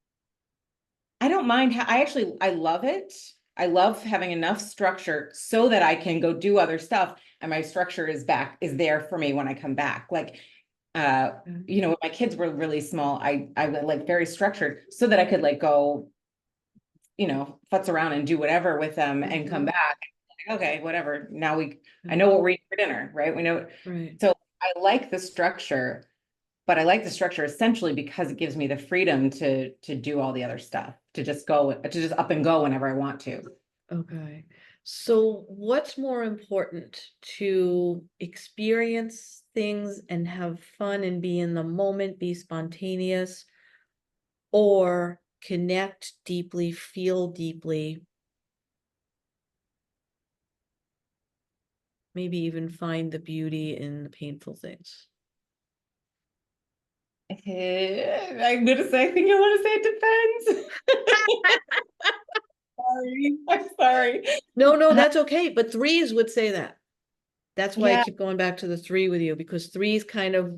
I don't mind. I love it. I love having enough structure so that I can go do other stuff, and my structure is there for me when I come back. Like, uh, Okay, when my kids were really small, I was like very structured so that I could like go, futz around and do whatever with them and come mhm, back. Like, okay, whatever. Now I okay, know what we're eating for dinner, right? We know. right, So I like the structure, but I like the structure essentially because it gives me the freedom to do all the other stuff, to just up and go whenever I want to. okay. So what's more important, to experience things and have fun and be in the moment, be spontaneous, or connect deeply, feel deeply, maybe even find the beauty in the painful things? I'm gonna say, I think I want to say it depends. Sorry, I'm sorry. No, no, that's okay. But threes would say that. That's why I Yeah, keep going back to the three with you, because threes kind of,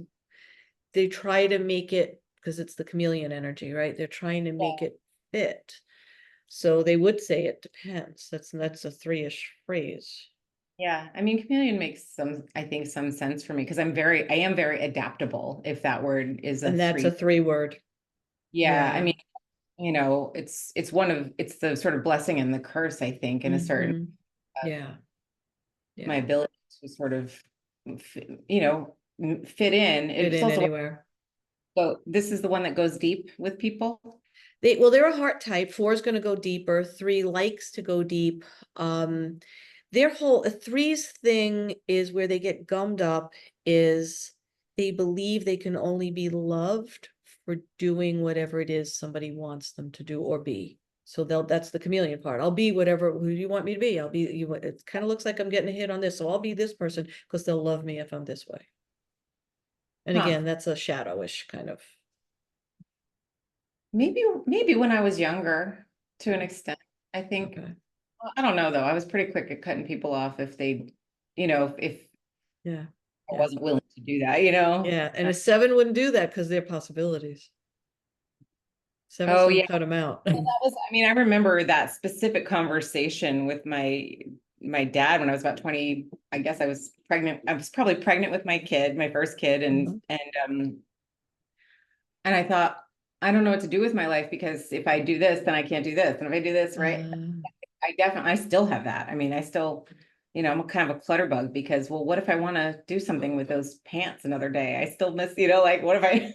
they try to make it, because it's the chameleon energy, right? They're trying to make it fit. So they would say it depends. That's a three-ish phrase. yeah. I mean, chameleon makes I think, some sense for me because I am very adaptable, if that word is a And that's a three. three word. Yeah, I Yeah. mean, it's the sort of blessing and the curse, I think, in a certain, Hmm. uh, Yeah. my Yeah. ability to sort of, fit in. Fit It's in also, anywhere. so this is the one that goes deep with people. Well, they're a heart type. Four is going to go deeper. Three likes to go deep. Um, their whole a three's thing is where they get gummed up is they believe they can only be loved for doing whatever it is somebody wants them to do or be. So that's the chameleon part. I'll be whatever, who do you want me to be? I'll be you. It kind of looks like I'm getting a hit on this, so I'll be this person because they'll love me if I'm this way. And Huh. again, that's a shadowish kind of. Maybe when I was younger, to an Okay. extent. I think, Okay. well, I don't know though. I was pretty quick at cutting people off if they, if Yeah. I Yeah. wasn't willing to do that. Yeah, and a seven wouldn't do that because they're possibilities. Seven's Oh gonna yeah. cut them out. I mean, I remember that specific conversation with my dad when I was about 20. I guess I was pregnant. I was probably pregnant with my first kid, Mhm. and I thought, I don't know what to do with my life because if I do this, then I can't do this. And if I do this, right? I still have that. I mean, I still, I'm a kind of a clutter bug because, well, what if I want to do something with those pants another day? I still miss, like, what if I,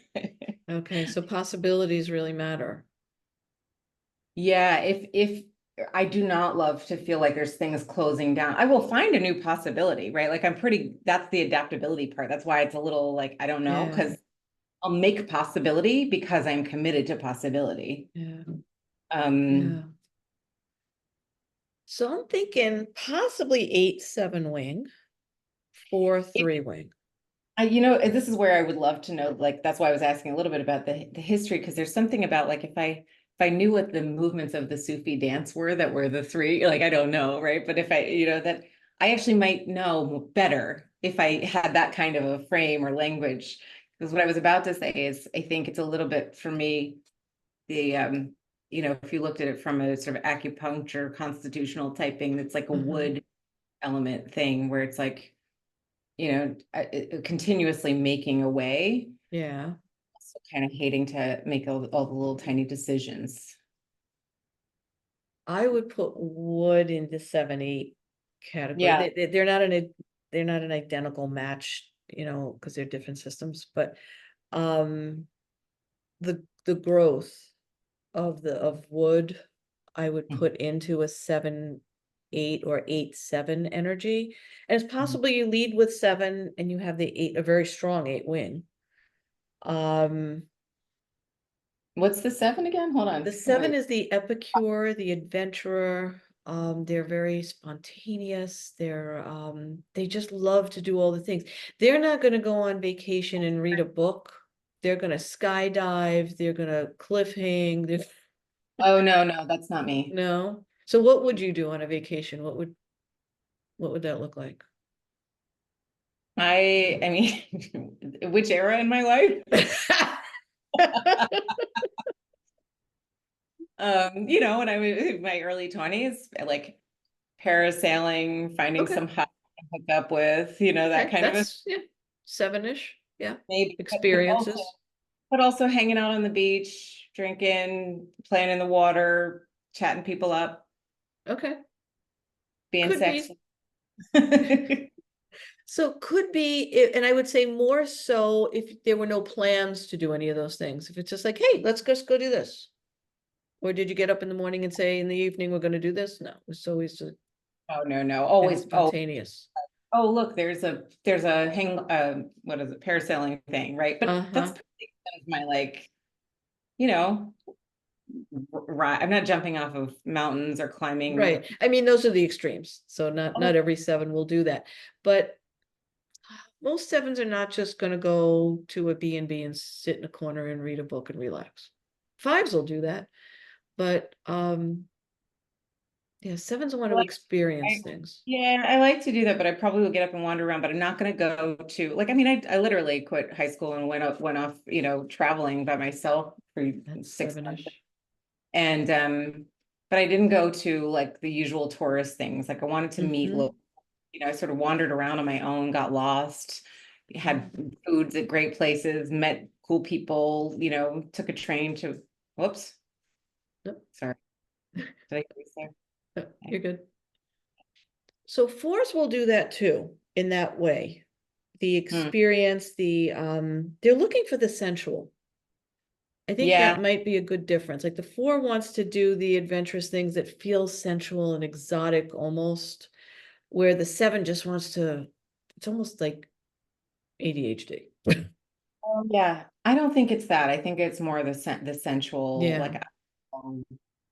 Okay, so possibilities really matter. yeah, if I do not love to feel like there's things closing down. I will find a new possibility, right? Like that's the adaptability part. That's why it's a little like, I don't know, Yeah, because I'll make possibility because I'm committed to possibility. yeah, Um, yeah. So I'm thinking possibly 8-7 wing, 4-3 wing. this is where I would love to know, like, that's why I was asking a little bit about the history, because there's something about like if I knew what the movements of the Sufi dance were that were the three, like I don't know, right? But if I, that I actually might know better if I had that kind of a frame or language. Because what I was about to say is I think it's a little bit for me, the if you looked at it from a sort of acupuncture constitutional typing, that's like a Uh-huh. wood element thing where it's like, continuously making a way. Yeah, So kind of hating to make all the little tiny decisions. I would put wood in the 7-8 category. Yeah. They're not an identical match, because they're different systems, but um the growth of wood, I would put into a 7-8 or 8-7 energy. And it's Mhm. possible you lead with 7 and you have the 8, a very strong 8 wing. Um, What's the 7 again? Hold the on. 7 is the epicure, the adventurer. They're very spontaneous. They just love to do all the things. They're not going to go on vacation and read a book. They're going to skydive. They're going to cliff hang. Oh, no, no, that's not me. No. So what would you do on a vacation? What would that look like? I mean, which era in my life? When I was in my early 20s, like parasailing, finding Okay, some hut to hook up with, that okay, kind of a that's, yeah, 7-ish, yeah, maybe, experiences. but also hanging out on the beach, drinking, playing in the water, chatting people up, Okay, being could be. sexy. So could be, and I would say more so if there were no plans to do any of those things. If it's just like, hey, let's just go do this. Or did you get up in the morning and say in the evening we're going to do this? No, it's always Oh, no, no, kind of always. spontaneous. Oh, look, there's a what is it, parasailing thing, right? But that's Uh-huh. pretty kind of my like, you know, right. I'm not jumping off of mountains or climbing Right. or I mean, those are the extremes. So not every 7 will do that. But most 7s are not just going to go to a B and B and sit in a corner and read a book and relax. 5s will do that, but yeah, 7s want to like experience I, things. yeah, I like to do that, but I probably will get up and wander around, but I'm not going to go to like, I mean, I literally quit high school and went off, traveling by myself for That's 6 months. 7-ish. And but I didn't go to like the usual tourist things. Like I wanted to meet Mm-hmm. local, I sort of wandered around on my own, got lost, had foods at great places, met cool people, took a train to, whoops, Yep. sorry. Did I get there? Yep, Okay. you're good. So 4s will do that too, in that way. The Hmm. experience, they're looking for the sensual. I think that Yeah. might be a good difference. Like the 4 wants to do the adventurous things that feel sensual and exotic almost, where the 7 just wants to, it's almost like ADHD. Oh, yeah. I don't think it's that. I think it's more the sensual, Yeah, like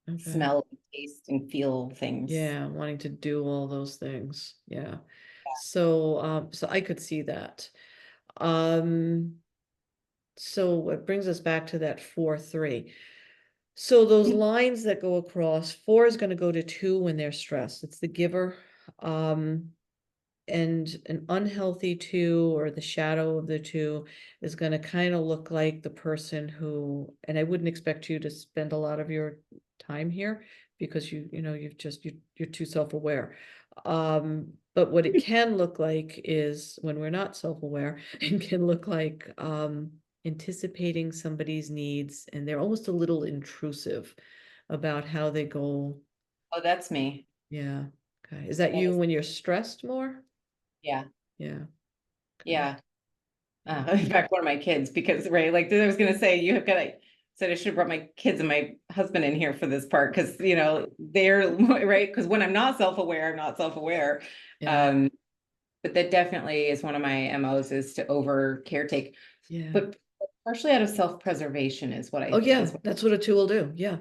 okay. smell, taste, and feel things. Yeah, wanting to do all those things. Yeah. So I could see that. Um, so it brings us back to that 4-3. So those lines that go across, 4 is going to go to 2 when they're stressed. It's the giver. Um, and an unhealthy 2 or the shadow of the 2 is going to kind of look like the person who, and I wouldn't expect you to spend a lot of your time here because you're too self-aware. But what it can look like is when we're not self-aware, it can look like anticipating somebody's needs, and they're almost a little intrusive about how they go. Oh, that's me. Yeah. Okay. Is that That you is, when you're stressed more? yeah, Yeah. Okay. yeah. In fact, one of my kids, because right, like I was gonna say, you have got to said I should have brought my kids and my husband in here for this part because they're right. Because when I'm not self-aware, I'm not self-aware. Yeah. Um, but that definitely is one of my MOs is to over caretake, Yeah. but partially out of self-preservation is what I Oh, think yeah. is what That's what a 2 will do. Yeah.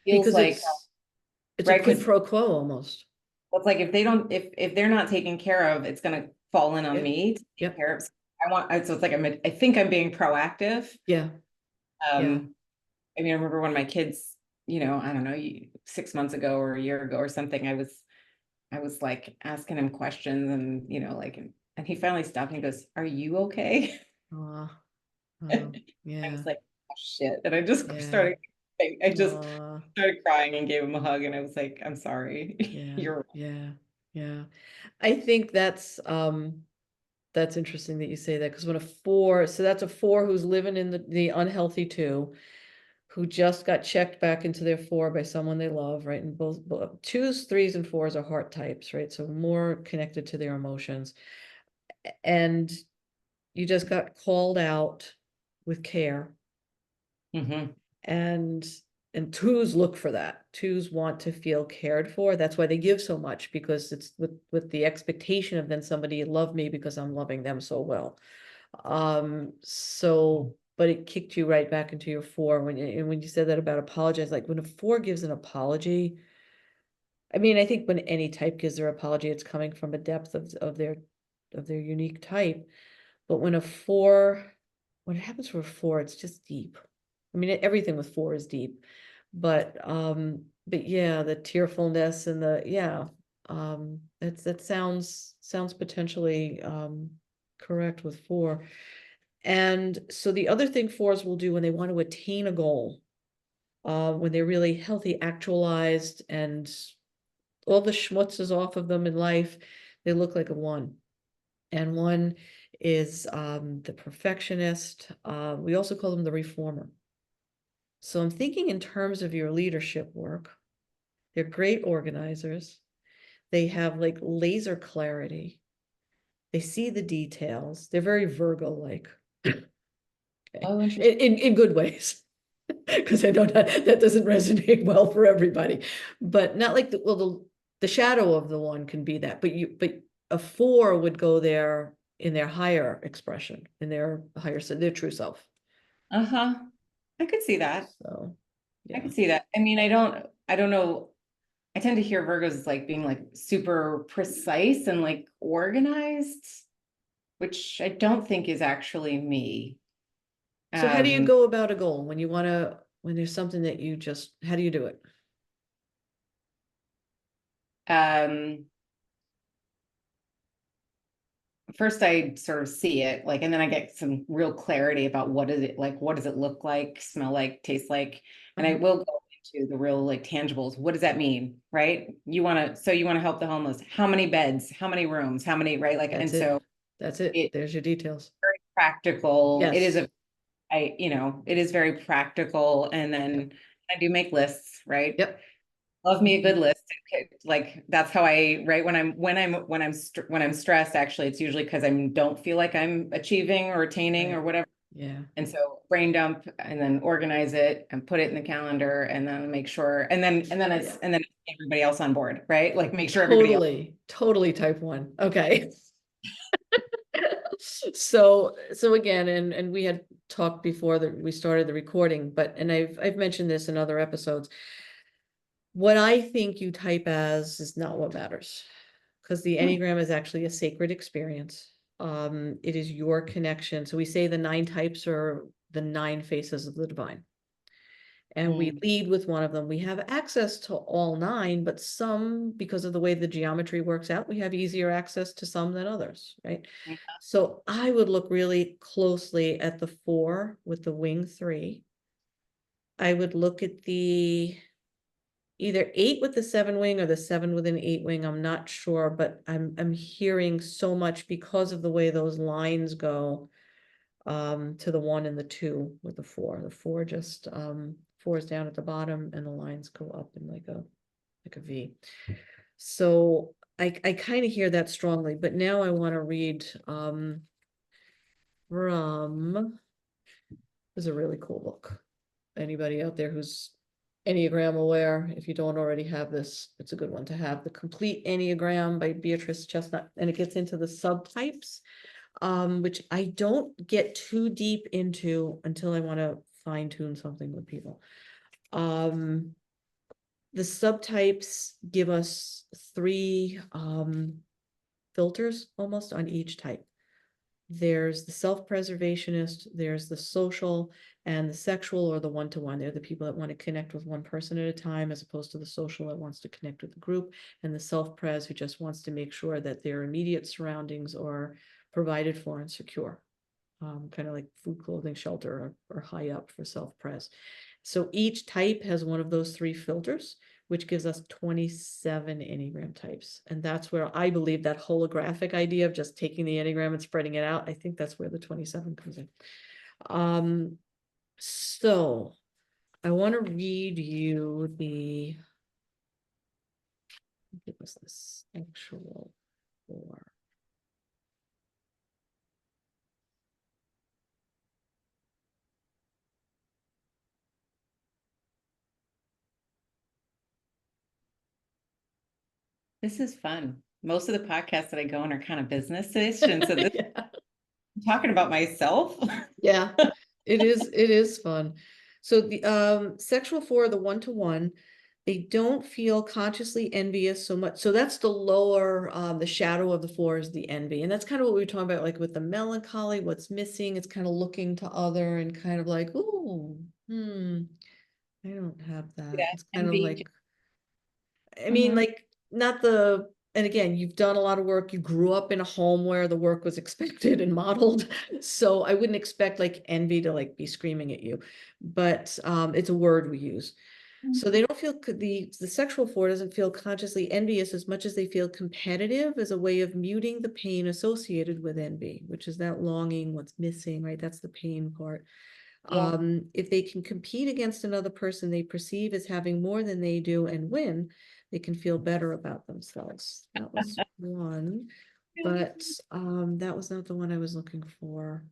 feels Because like, it's a right? quid Because pro quo almost. it's like if they don't, if they're not taken care of, it's gonna fall in on Yeah. me to take Yep. care of. So so it's like I think I'm being proactive. Yeah. Yeah. Um, I mean, I remember when my kids, I don't know, 6 months ago or a year ago or something, I was like asking him questions and, like, and he finally stopped and he goes, "Are you okay?" Aw. Oh, I yeah. was like, "Oh, shit." And I just Yeah. started, I just Aw. started crying and gave him a hug. And I was like, "I'm sorry. Yeah. You're Yeah. Yeah. I think that's That's interesting that you say that, because when a four, so that's a four who's living in the unhealthy two, who just got checked back into their four by someone they love, right? And both twos, threes, and fours are heart types, right? So more connected to their emotions. And you just got called out with care. Mm-hmm. And twos look for that. Twos want to feel cared for. That's why they give so much, because it's with the expectation of then somebody love me because I'm loving them so well. So but it kicked you right back into your four when you said that about apologize. Like when a four gives an apology, I mean, I think when any type gives their apology, it's coming from a depth of their unique type. But when a four, when it happens for a four, it's just deep. I mean, everything with four is deep, but yeah, the tearfulness and that sounds potentially correct with four. And so the other thing fours will do when they want to attain a goal, when they're really healthy, actualized, and all the schmutz is off of them in life, they look like a one. And one is the perfectionist. We also call them the reformer. So I'm thinking in terms of your leadership work. They're great organizers. They have like laser clarity. They see the details. They're very Virgo-like. Okay. Oh, interesting. In good ways. Because I know that doesn't resonate well for everybody. But not like the shadow of the one can be that, but a four would go there in their higher expression, in their their true self. Uh-huh. I could see that. So I yeah. could see that. I mean, I don't know. I tend to hear Virgos as like being like super precise and like organized, which I don't think is actually me. So how do you Um, go about a goal when when there's something that how do you do it? um, First I sort of see it, like, and then I get some real clarity about what is it like, what does it look like, smell like, taste like, and I Uh-huh. will go into the real like tangibles. What does that mean, right? You want to help the homeless. How many beds? How many rooms? How many, right? Like, and That's it. so That's it. it's There's your details. very practical. It is Yes. it is very practical. And Yep. then I do make lists, right? Yep. Love me a good Mhm. list. Okay, like that's how I, right, when I'm stressed, actually it's usually because I don't feel like I'm achieving or attaining or Right. whatever. Yeah. And so brain dump and then organize it and put it in the calendar and then make sure Yeah. and then everybody else on board, right? Like make sure everybody else. Totally type one. Okay. So again, and we had talked before that we started the recording, but and I've mentioned this in other episodes. What I think you type as is not what matters, because the Hmm. Enneagram is actually a sacred experience. It is your connection. So we say the nine types are the nine faces of the divine. And we Mm. lead with one of them. We have access to all nine, but some, because of the way the geometry works out, we have easier access to some than others, right? So I would look really closely at the four with the wing three. I would look at the either eight with the seven wing or the seven with an eight wing. I'm not sure, but I'm hearing so much because of the way those lines go to the one and the two with the four. The four just four is down at the bottom and the lines go up in like a V. So I kind of hear that strongly, but now I want to read from this is a really cool book. Anybody out there who's Enneagram aware, if you don't already have this, it's a good one to have. The Complete Enneagram by Beatrice Chestnut, and it gets into the subtypes, which I don't get too deep into until I want to fine tune something with people. The subtypes give us three filters almost on each type. There's the self-preservationist, there's the social, and the sexual or the one-to-one. They're the people that want to connect with one person at a time, as opposed to the social that wants to connect with the group, and the self-pres who just wants to make sure that their immediate surroundings are provided for and secure. Kind of like food, clothing, shelter, or high up for self-pres. So each type has one of those three filters. which gives us 27 Enneagram types. And that's where I believe that holographic idea of just taking the Enneagram and spreading it out, I think that's where the 27 comes in. So I want to read you the, I think it was this actual four. This is fun. Most of the podcasts that I go on are kind of business-ish, and so this Yeah. I'm talking about myself. Yeah, it is fun. So the sexual four, the 1-to-1, they don't feel consciously envious so much. So that's the lower, the shadow of the four is the envy. And that's kind of what we were talking about, like with the melancholy, what's missing, it's kind of looking to other and kind of like, ooh, I don't have that. Yeah, It's kind of envy. like, I mean, Mhm. like, not the, and again, you've done a lot of work. You grew up in a home where the work was expected and modeled. So I wouldn't expect like envy to like be screaming at you, but it's a word we use. So they don't feel the sexual four doesn't feel consciously envious as much as they feel competitive as a way of muting the pain associated with envy, which is that longing, what's missing, right? That's the pain part. Yeah. If they can compete against another person they perceive as having more than they do and win, they can feel better about themselves. That was one, but that was not the one I was looking for.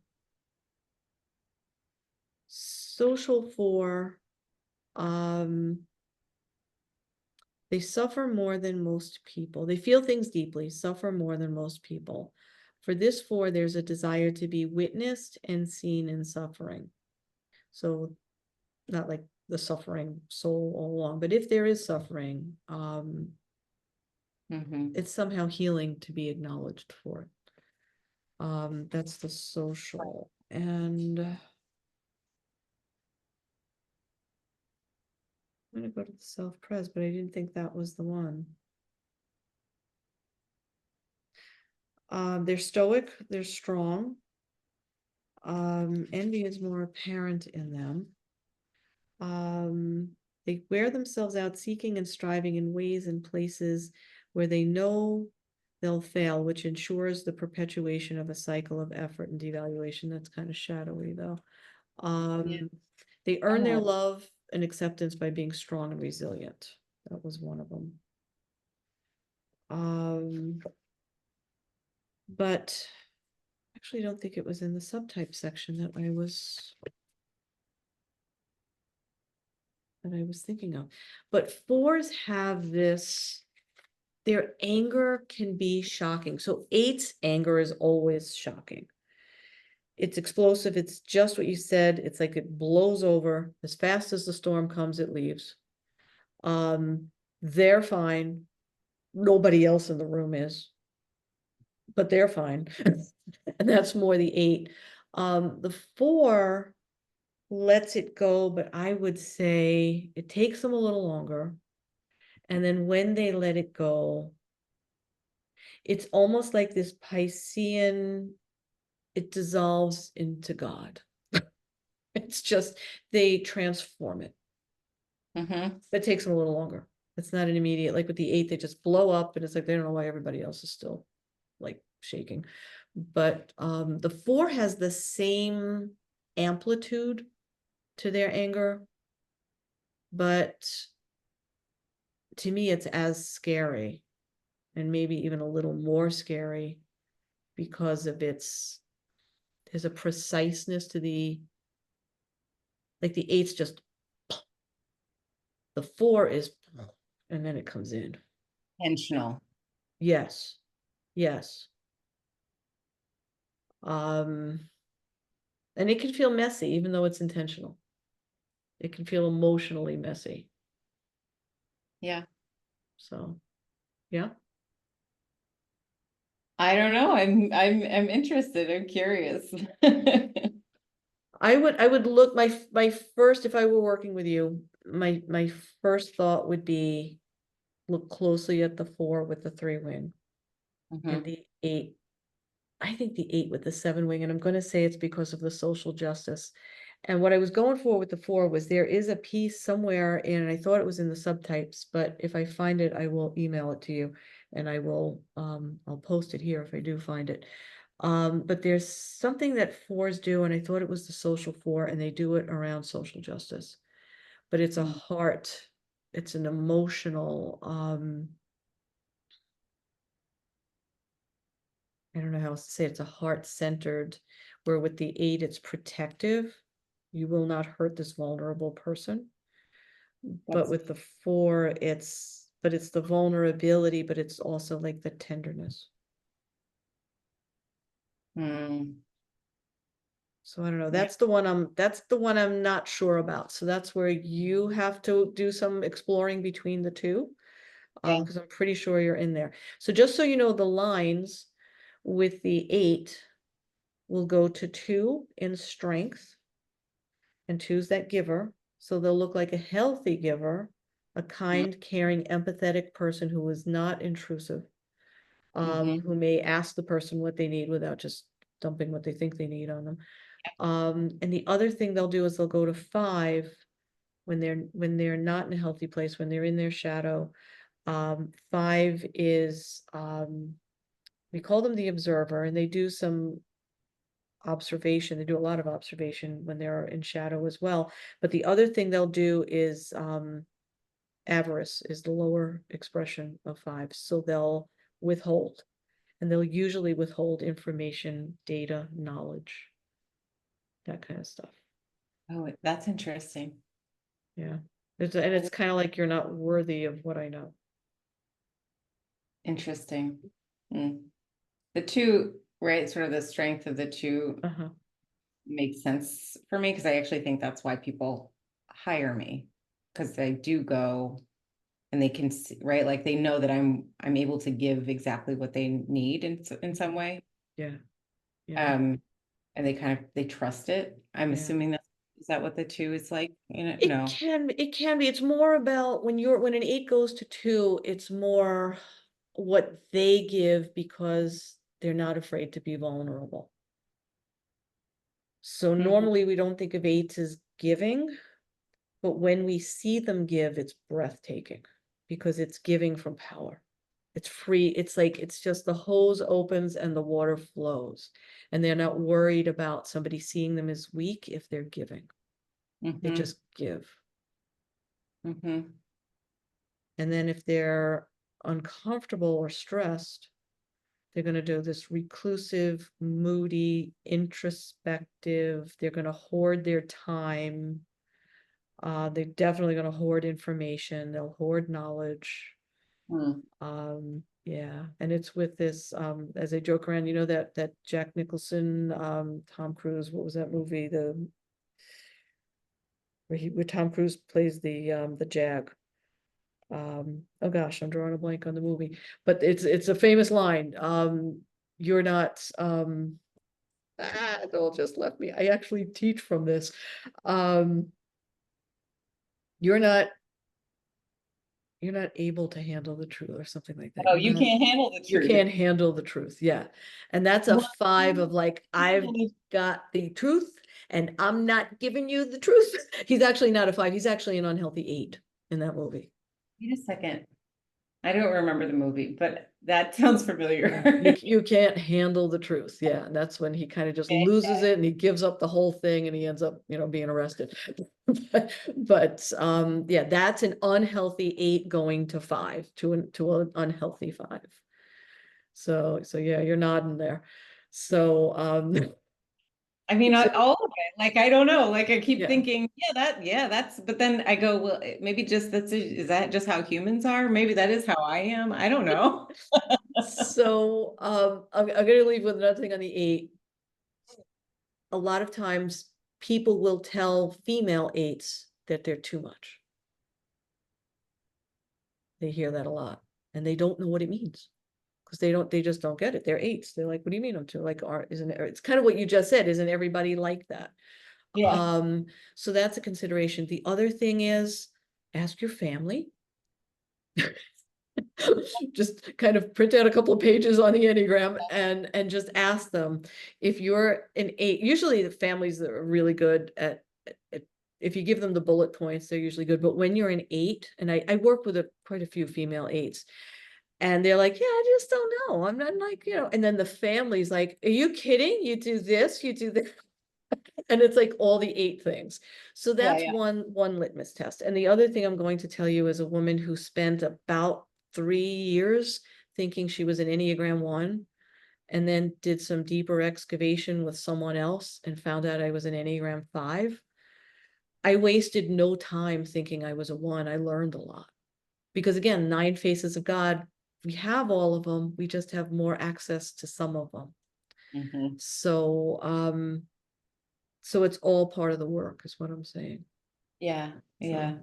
Social for, they suffer more than most people. They feel things deeply, suffer more than most people. For this four, there's a desire to be witnessed and seen in suffering. So not like the suffering soul all along, but if there is suffering, Mhm. it's somehow healing to be acknowledged for it. That's the social. And I'm gonna go to the self-pres, but I didn't think that was the one. They're stoic, they're strong. Envy is more apparent in them. They wear themselves out seeking and striving in ways and places where they know they'll fail, which ensures the perpetuation of a cycle of effort and devaluation. That's kind of shadowy though. Yeah. They earn their Similar. love and acceptance by being strong and resilient. That was one of them. But actually, I don't think it was in the subtype section that I was thinking of. But fours have this, their anger can be shocking. So eight's anger is always shocking. It's explosive. It's just what you said. It's like it blows over as fast as the storm comes, it leaves. They're fine. Nobody else in the room is, but they're fine. And that's more the eight. The four lets it go, but I would say it takes them a little longer. And then when they let it go, it's almost like this Piscean, it dissolves into God. It's just, they transform it. Mhm. It takes them a little longer. It's not an immediate, like with the eight, they just blow up and it's like, they don't know why everybody else is still like shaking. But the four has the same amplitude to their anger, but to me, it's as scary and maybe even a little more scary because of its, there's a preciseness to the, like the eight's just, the four is, and then it comes in. Intentional. Yes, yes. And it can feel messy, even though it's intentional. It can feel emotionally messy. Yeah. So, yeah. I don't know. I'm interested. I'm curious. I would look, my first, if I were working with you, my first thought would be look closely at the four with the 3 wing and Mhm. the eight. I think the 8 with the 7 wing, and I'm going to say it's because of the social justice. And what I was going for with the 4 was there is a piece somewhere, and I thought it was in the subtypes, but if I find it, I will email it to you, and I'll post it here if I do find it. But there's something that 4s do, and I thought it was the social 4, and they do it around social justice. But it's a Mm. heart, it's an emotional, I don't know how else to say it, it's a heart-centered, where with the 8, it's protective. You will not hurt this vulnerable person. But That's, with the 4, it's the vulnerability, but it's also like the tenderness. mm, So I don't know. yeah, That's the one I'm not sure about. So that's where you have to do some exploring between the two. yeah. Because I'm pretty sure you're in there. So just so you know, the lines with the 8 will go to 2 in strength, and 2's that giver. So they'll look like a healthy giver, a kind, caring, empathetic person who is not intrusive, Mm-hmm. who may ask the person what they need without just dumping what they think they need on them. And the other thing they'll do is they'll go to 5 when they're not in a healthy place, when they're in their shadow. 5 is we call them the observer, and they do some observation. They do a lot of observation when they're in shadow as well. But the other thing they'll do is avarice is the lower expression of 5. So they'll withhold, and they'll usually withhold information, data, knowledge, that kind of stuff. Oh, that's interesting. Yeah. And it's kind of like you're not worthy of what I know. Interesting. Mm. The 2, right? Sort of the strength of the 2 Uh-huh. makes sense for me because I actually think that's why people hire me, because they do go and they can see, right? Like they know that I'm able to give exactly what they need in some way. Yeah. Yeah. Um, and they trust it. I'm Yeah. assuming that is that what the 2 is like? It No. can it can be. It's more about when an 8 goes to 2, it's more what they give because they're not afraid to be vulnerable. So Mhm. normally we don't think of 8s as giving, but when we see them give, it's breathtaking because it's giving from power. It's free. It's like it's just the hose opens and the water flows, and they're not worried about somebody seeing them as weak if they're giving. They Mhm. just give. Mhm. And then if they're uncomfortable or stressed, they're going to do this reclusive, moody, introspective. They're going to hoard their time. They're definitely going to hoard information. They'll hoard knowledge. Mm. Yeah, and it's with this, as I joke around, that Jack Nicholson, Tom Cruise, what was that movie? Where Tom Cruise plays the Jag. Oh gosh, I'm drawing a blank on the movie, but it's a famous line. You're not it all just left me. I actually teach from this. Um, you're not you're not able to handle the truth or something like that. Oh, you can't handle the You truth. can't handle the truth. Yeah. And that's a Well, 5 of like, I've got the truth and I'm not giving you the truth. He's actually not a 5. He's actually an unhealthy 8 in that movie. wait a second. I don't remember the movie, but that sounds familiar. You can't handle the truth. Yeah. And that's when he kind of just loses it and he gives up the whole thing and he ends up, being arrested. But yeah, that's an unhealthy 8 going to 5 to an unhealthy 5. So yeah, you're nodding there. So I mean, so all of it. Like, I don't know. Like, I keep yeah. thinking, yeah, that's, but then I go, well, maybe just is that just how humans are? Maybe that is how I am. I don't know. So I'm gonna leave with another thing on the 8. A lot of times people will tell female 8s that they're too much. They hear that a lot and they don't know what it means. Because they just don't get it. They're 8s. They're like, what do you mean I'm too like isn't it? It's kind of what you just said, isn't everybody like that? Yeah. So that's a consideration. The other thing is ask your family. Just kind of print out a couple of pages on the Enneagram and just ask them if you're an 8. Usually the families that are really good at if you give them the bullet points, they're usually good. But when you're an 8, and I work with quite a few female 8s, and they're like, yeah, I just don't know. I'm not like, and then the family's like, are you kidding? You do this, you do this. And it's like all the 8 things. So Yeah, that's yeah. one litmus test. And the other thing I'm going to tell you is a woman who spent about 3 years thinking she was an Enneagram 1, and then did some deeper excavation with someone else and found out I was an Enneagram 5. I wasted no time thinking I was a 1. I learned a lot. Because again, 9 faces of God, we have all of them. We just have more access to some of them. Mhm. So it's all part of the work, is what I'm saying. Yeah, yeah, So,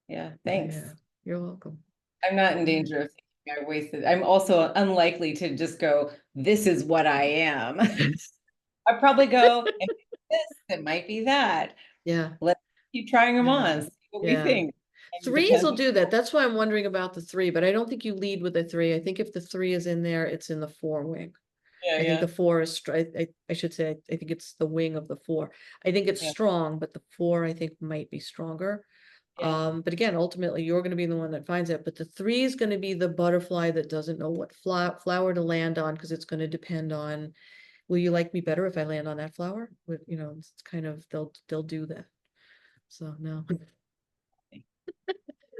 yeah. Thanks. yeah, you're welcome. I'm not in danger of thinking I wasted. I'm also unlikely to just go, this is what I am. I probably go, it might be this, it might be that. Yeah, Let's keep trying them yeah, on, see what we yeah. think. And 3s depends. will do that. That's why I'm wondering about the 3, but I don't think you lead with a 3. I think if the 3 is in there, it's in the 4 wing. Yeah, I think yeah, the 4 is, I should say, I think it's the wing of the 4. I think it's yeah, strong, but the 4 I think might be stronger. yeah, But again, ultimately you're going to be the one that finds it. But the 3 is going to be the butterfly that doesn't know what flower to land on, because it's going to depend on, will you like me better if I land on that flower? It's kind of, they'll do that. So no.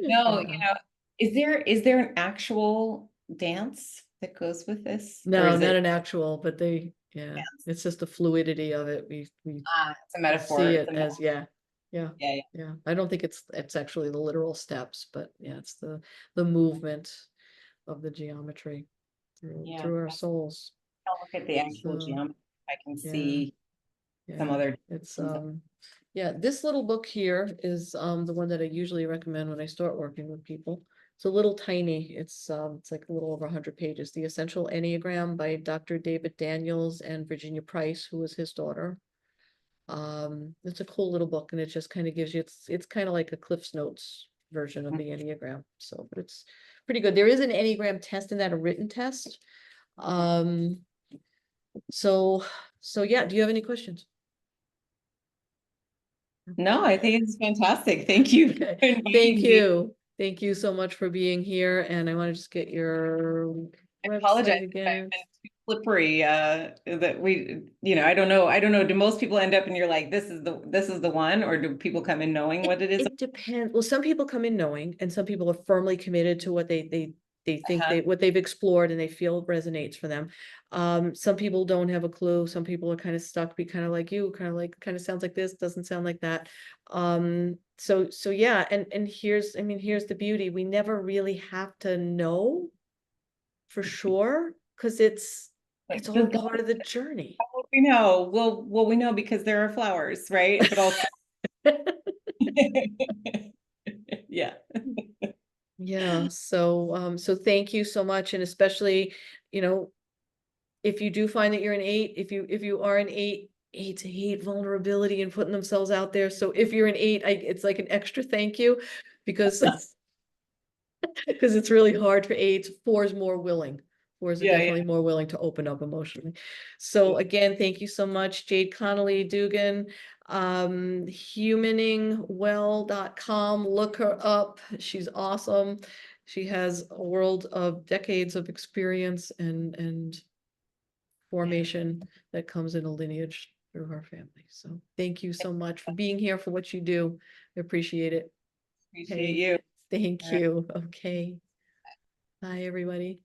No, Yeah. is there an actual dance that goes with this? Or No, is not it an actual, but yeah, dance? it's just the fluidity of it. We It's a metaphor. see It's it a as, yeah, yeah, yeah, yeah. I don't think it's actually the literal steps, but yeah, it's the movement of the geometry yeah. through our souls. I'll look at the actual So geometry. I can yeah, see some yeah. other. It's yeah, this little book here is the one that I usually recommend when I start working with people. It's a little tiny. It's like a little over 100 pages. The Essential Enneagram by Dr. David Daniels and Virginia Price, who was his daughter. It's a cool little book, and it just kind of gives you, it's kind of like a Cliff's Notes version of the Enneagram. So, but it's pretty good. There is an Enneagram test in that, a written test. Um, so yeah, do you have any questions? No, I think it's fantastic. Thank you for Okay, thank inviting me. you. Thank you so much for being here. And I want to just get your I apologize website if I've again. been too slippery, that I don't know. Do most people end up and you're like, this is the one, or do people come in knowing what it is? It depends. Well, some people come in knowing, and some people are firmly committed to what they think Uh-huh. what they've explored and they feel resonates for them. Some people don't have a clue. Some people are kind of stuck, be kind of like you, kind of sounds like this, doesn't sound like that. So yeah, and here's the beauty. We never really have to know for sure, because Like, it's all just go part of the journey. what we know. Well, we know because there are flowers, right? But also, yeah. Yeah, so thank you so much. And especially, you know, if you do find that you're an 8, if you are an 8, 8s hate vulnerability and putting themselves out there. So if you're an 8, it's like an extra thank you, because because it's really hard for 8s. 4s more willing. 4s are Yeah, yeah. definitely more willing to open up emotionally. So again, thank you so much, Jade Connelly-Duggan, humaningwell.com. Look her up. She's awesome. She has a world of decades of experience and formation that comes in a lineage through her family. So thank you so much for being here, for what you do. I appreciate it. Appreciate Okay. you. All Thank right. you. Okay. Bye, everybody.